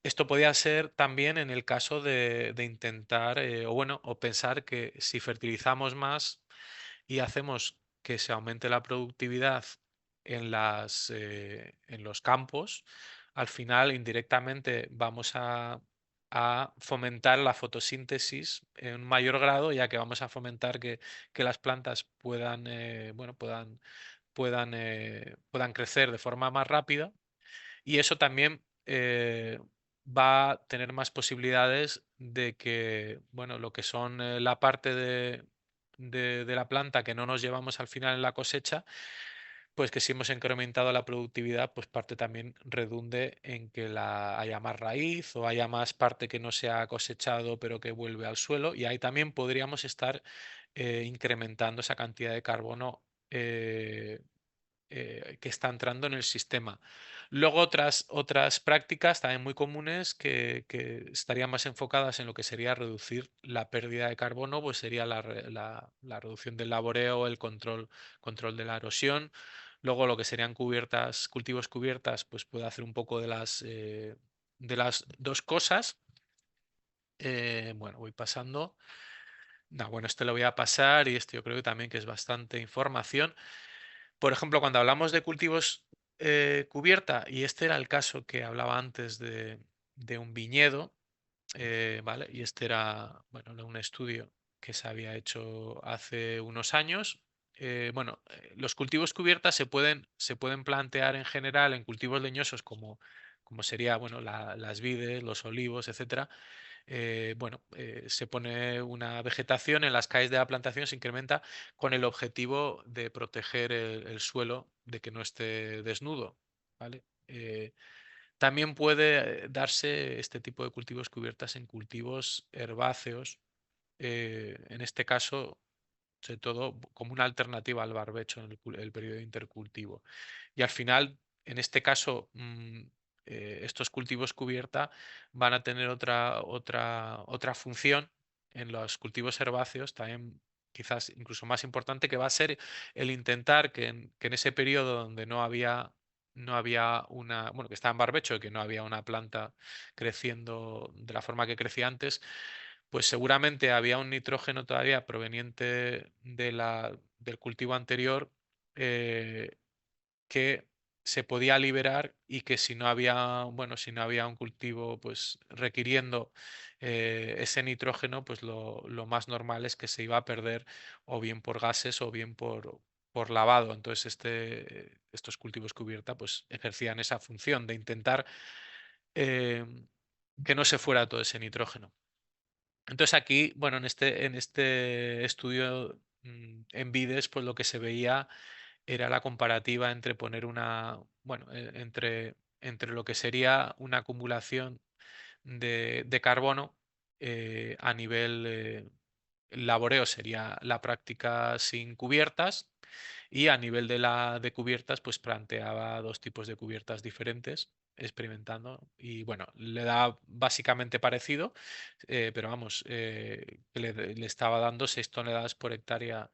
Esto podía ser también en el caso de intentar, o bueno, o pensar que si fertilizamos más y hacemos que se aumente la productividad en los campos, al final indirectamente vamos a fomentar la fotosíntesis en un mayor grado, ya que vamos a fomentar que las plantas puedan, bueno, puedan crecer de forma más rápida y eso también va a tener más posibilidades de que, bueno, lo que son la parte de la planta que no nos llevamos al final en la cosecha, pues que si hemos incrementado la productividad, pues parte también redunde en que haya más raíz o haya más parte que no se ha cosechado pero que vuelve al suelo y ahí también podríamos estar incrementando esa cantidad de carbono que está entrando en el sistema. Luego otras prácticas también muy comunes que estarían más enfocadas en lo que sería reducir la pérdida de carbono, pues sería la reducción del laboreo, el control de la erosión. Luego lo que serían cultivos cubiertas, pues puede hacer un poco de las dos cosas. Bueno, voy pasando. No, bueno, este lo voy a pasar y este yo creo que también que es bastante información. Por ejemplo, cuando hablamos de cultivos cubierta, y este era el caso que hablaba antes de un viñedo, ¿vale? Y este era, bueno, era un estudio que se había hecho hace unos años. Bueno, los cultivos cubiertas se pueden plantear en general en cultivos leñosos como sería, bueno, las vides, los olivos, etcétera, bueno, se pone una vegetación en las calles de la plantación, se incrementa con el objetivo de proteger el suelo de que no esté desnudo, ¿vale? También puede darse este tipo de cultivos cubiertas en cultivos herbáceos, en este caso, sobre todo como una alternativa al barbecho en el periodo de intercultivo. Y al final, en este caso, estos cultivos cubierta van a tener otra función en los cultivos herbáceos, también quizás incluso más importante, que va a ser el intentar que en ese periodo donde no había bueno, que estaba en barbecho y que no había una planta creciendo de la forma que crecía antes, pues seguramente había un nitrógeno todavía proveniente del cultivo anterior, que se podía liberar, y que si no había, bueno, si no había un cultivo pues requiriendo ese nitrógeno, pues lo más normal es que se iba a perder, o bien por gases o bien por lavado. Entonces estos cultivos cubierta pues ejercían esa función de intentar eh, que no se fuera todo ese nitrógeno. Entonces aquí, bueno, en este estudio en vides, pues lo que se veía era la comparativa entre poner bueno, entre lo que sería una acumulación de carbono a nivel laboreo, sería la práctica sin cubiertas, y a nivel de cubiertas, pues planteaba dos tipos de cubiertas diferentes, experimentando, y bueno, le da básicamente parecido, pero vamos, que le estaba dando 6 toneladas por hectárea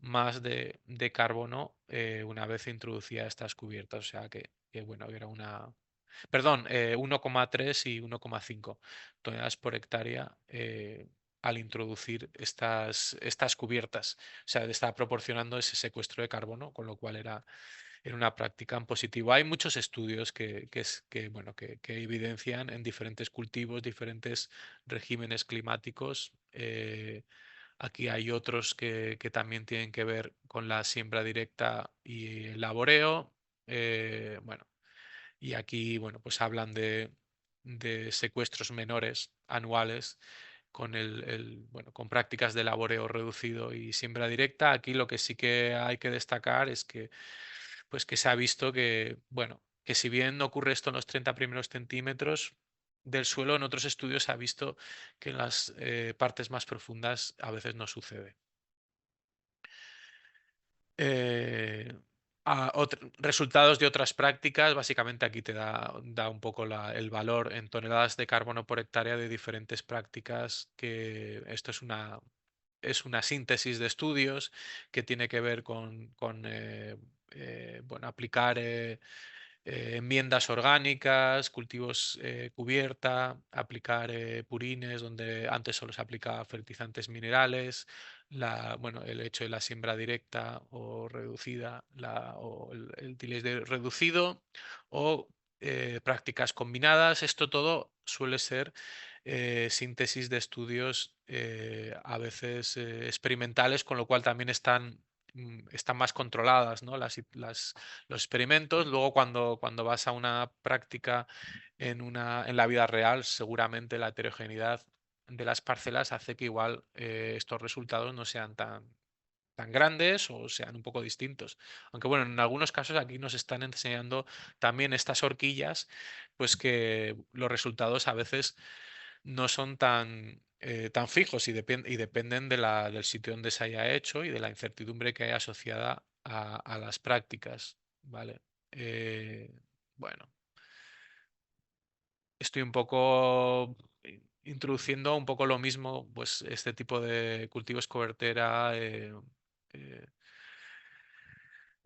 más de carbono una vez introducía estas cubiertas. O sea que, bueno, era perdón, 1,3 y 1,5 toneladas por hectárea al introducir estas cubiertas. O sea, estaba proporcionando ese secuestro de carbono, con lo cual era una práctica en positivo. Hay muchos estudios bueno, que evidencian en diferentes cultivos, diferentes regímenes climáticos. Aquí hay otros que también tienen que ver con la siembra directa y el laboreo. Bueno, y aquí, bueno, pues hablan de secuestros menores anuales con bueno, con prácticas de laboreo reducido y siembra directa. Aquí lo que sí que hay que destacar es que, pues que se ha visto que, bueno, que si bien no ocurre esto en los 30 primeros centímetros del suelo, en otros estudios se ha visto que en las partes más profundas a veces no sucede. Eh, Resultados de otras prácticas, básicamente aquí te da un poco el valor en toneladas de carbono por hectárea de diferentes prácticas, que esto es una síntesis de estudios que tiene que ver con bueno, aplicar enmiendas orgánicas, cultivos cubierta, aplicar purines donde antes solo se aplicaba fertilizantes minerales, bueno, el hecho de la siembra directa o reducida, o el utilizar reducido, o prácticas combinadas. Esto todo suele ser síntesis de estudios a veces experimentales, con lo cual también están más controladas, ¿no? Los experimentos. Luego, cuando vas a una práctica en la vida real, seguramente la heterogeneidad de las parcelas hace que igual estos resultados no sean tan grandes o sean un poco distintos. Aunque bueno, en algunos casos aquí nos están enseñando también estas horquillas, pues que los resultados a veces no son tan fijos, y dependen del sitio donde se haya hecho y de la incertidumbre que hay asociada a las prácticas. ¿Vale? Eh, bueno, estoy un poco introduciendo un poco lo mismo, pues este tipo de cultivos cobertera, eh,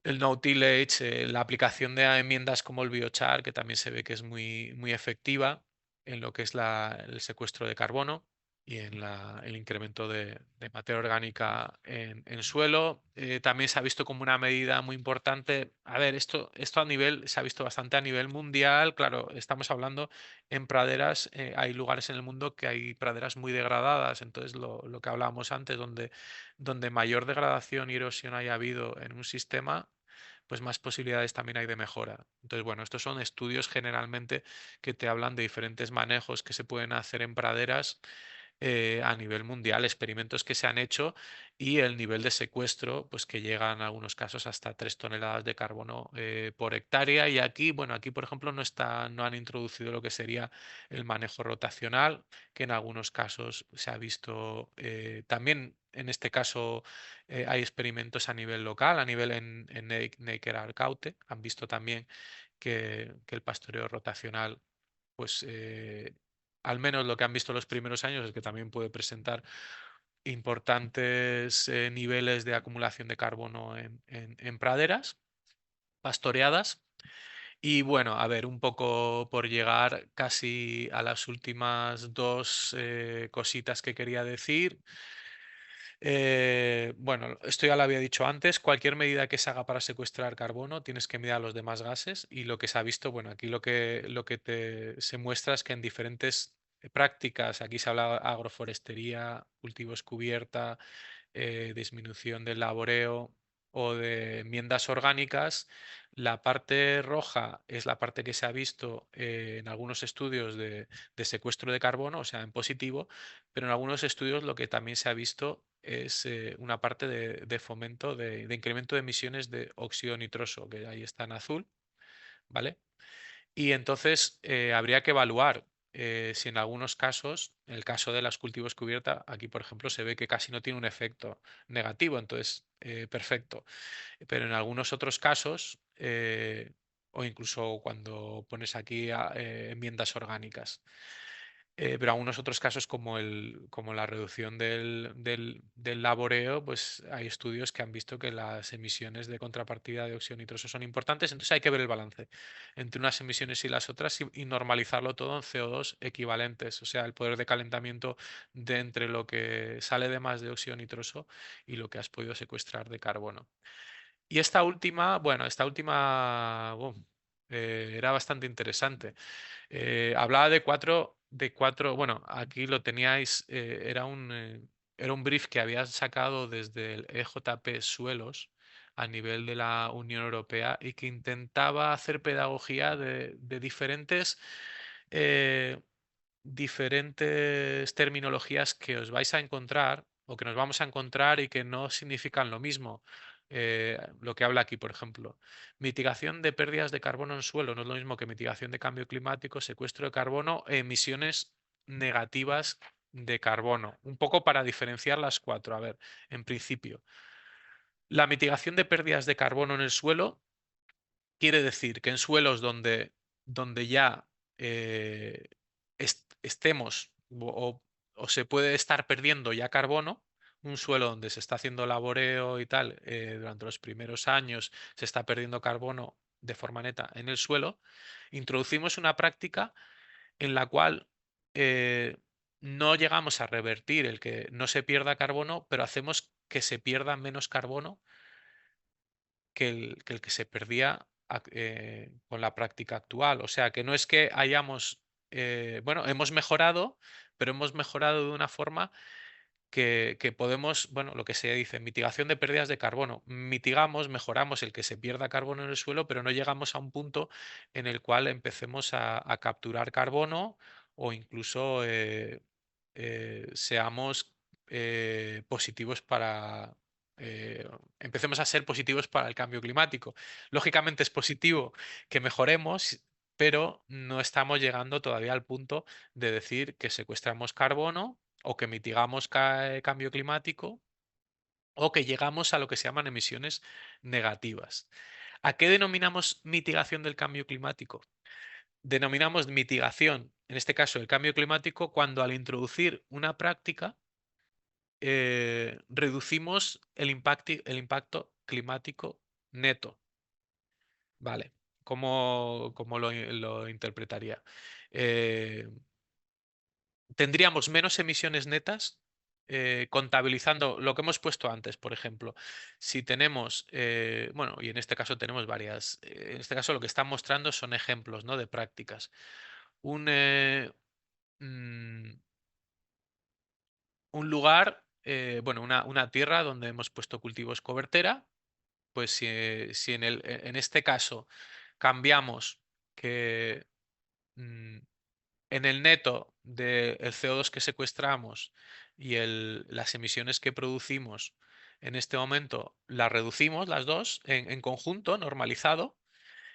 el no tillage, la aplicación de enmiendas como el biochar, que también se ve que es muy, muy efectiva en lo que es el secuestro de carbono y en el incremento de materia orgánica en suelo. También se ha visto como una medida muy importante. A ver, esto se ha visto bastante a nivel mundial. Claro, estamos hablando en praderas. Hay lugares en el mundo que hay praderas muy degradadas. Entonces, lo que hablábamos antes, donde mayor degradación y erosión haya habido en un sistema, pues más posibilidades también hay de mejora. Entonces, bueno, estos son estudios generalmente que te hablan de diferentes manejos que se pueden hacer en praderas a nivel mundial, experimentos que se han hecho, y el nivel de secuestro, pues que llega en algunos casos hasta 3 toneladas de carbono por hectárea. Y aquí, bueno, aquí por ejemplo no han introducido lo que sería el manejo rotacional, que en algunos casos se ha visto también. En este caso hay experimentos a nivel local, a nivel en Neiker-Arcaute. Han visto también que el pastoreo rotacional, pues al menos lo que han visto los primeros años, es que también puede presentar importantes niveles de acumulación de carbono en praderas pastoreadas. Y bueno, a ver, un poco por llegar casi a las últimas dos cositas que quería decir. Bueno, esto ya lo había dicho antes, cualquier medida que se haga para secuestrar carbono tienes que mirar los demás gases y lo que se ha visto, bueno, aquí se muestra es que en diferentes prácticas, aquí se habla de agroforestería, cultivos cubierta, disminución del laboreo o de enmiendas orgánicas, la parte roja es la parte que se ha visto en algunos estudios de secuestro de carbono, o sea, en positivo, pero en algunos estudios lo que también se ha visto es una parte de fomento de incremento de emisiones de óxido nitroso, que ahí está en azul, ¿vale? Y entonces habría que evaluar si en algunos casos, en el caso de los cultivos cubierta, aquí por ejemplo se ve que casi no tiene un efecto negativo, entonces perfecto. Pero en algunos otros casos, o incluso cuando pones aquí enmiendas orgánicas, pero algunos otros casos como la reducción del laboreo, pues hay estudios que han visto que las emisiones de contrapartida de óxido nitroso son importantes, entonces hay que ver el balance entre unas emisiones y las otras y normalizarlo todo en CO2 equivalentes, o sea, el poder de calentamiento de entre lo que sale de más de óxido nitroso y lo que has podido secuestrar de carbono. Y esta última, bueno, era bastante interesante. Hablaba de cuatro, bueno, aquí lo teníais, era un brief que había sacado desde el EJP Suelos a nivel de la Unión Europea y que intentaba hacer pedagogía de eh, diferentes terminologías que os vais a encontrar o que nos vamos a encontrar y que no significan lo mismo. Lo que habla aquí, por ejemplo, mitigación de pérdidas de carbono en suelo no es lo mismo que mitigación de cambio climático, secuestro de carbono e emisiones negativas de carbono. Un poco para diferenciar las cuatro. A ver, en principio, la mitigación de pérdidas de carbono en el suelo quiere decir que en suelos donde ya estemos o se puede estar perdiendo ya carbono, un suelo donde se está haciendo laboreo y tal, durante los primeros años se está perdiendo carbono de forma neta en el suelo, introducimos una práctica en la cual eh, no llegamos a revertir el que no se pierda carbono, pero hacemos que se pierda menos carbono que el que se perdía con la práctica actual. O sea, que no es que hayamos, bueno, hemos mejorado, pero hemos mejorado de una forma que podemos, bueno, lo que se dice, mitigación de pérdidas de carbono. Mitigamos, mejoramos el que se pierda carbono en el suelo, pero no llegamos a un punto en el cual empecemos a capturar carbono o incluso seamos positivos empecemos a ser positivos para el cambio climático. Lógicamente es positivo que mejoremos, pero no estamos llegando todavía al punto de decir que secuestramos carbono o que mitigamos cambio climático o que llegamos a lo que se llaman emisiones negativas. ¿A qué denominamos mitigación del cambio climático? Denominamos mitigación, en este caso el cambio climático, cuando al introducir una práctica reducimos el impacto climático neto. Vale, ¿cómo lo interpretaría? Eh, Tendríamos menos emisiones netas contabilizando lo que hemos puesto antes, por ejemplo. Si tenemos, bueno, y en este caso tenemos varias, en este caso lo que están mostrando son ejemplos, ¿no?, de prácticas. Un, mm, un lugar, bueno, una tierra donde hemos puesto cultivos cobertera, pues si en este caso cambiamos que mm, en el neto del CO2 que secuestramos y las emisiones que producimos en este momento las reducimos las dos en conjunto, normalizado,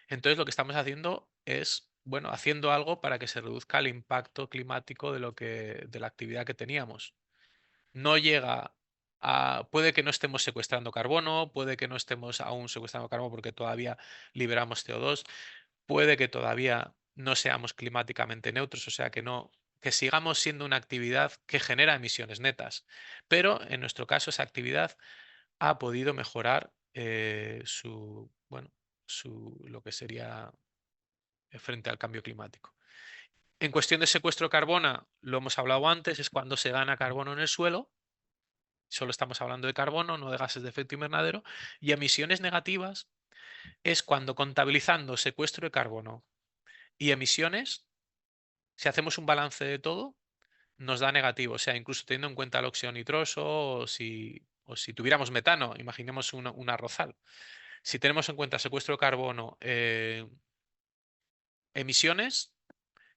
entonces lo que estamos haciendo es, bueno, haciendo algo para que se reduzca el impacto climático de la actividad que teníamos. No llega puede que no estemos secuestrando carbono, puede que no estemos aún secuestrando carbono porque todavía liberamos CO2, puede que todavía no seamos climáticamente neutros, o sea que sigamos siendo una actividad que genera emisiones netas. Pero en nuestro caso, esa actividad ha podido mejorar bueno, lo que sería frente al cambio climático. En cuestión de secuestro de carbono, lo hemos hablado antes, es cuando se gana carbono en el suelo. Solo estamos hablando de carbono, no de gases de efecto invernadero. Y emisiones negativas es cuando contabilizando secuestro de carbono y emisiones, si hacemos un balance de todo, nos da negativo. O sea, incluso teniendo en cuenta el óxido nitroso o si tuviéramos metano, imaginemos un arrozal. Si tenemos en cuenta secuestro de carbono, emisiones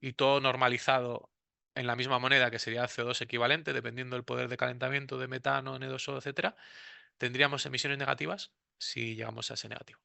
y todo normalizado en la misma moneda que sería CO2 equivalente, dependiendo del poder de calentamiento de metano, N2O, etcétera, tendríamos emisiones negativas si llegamos a ese negativo.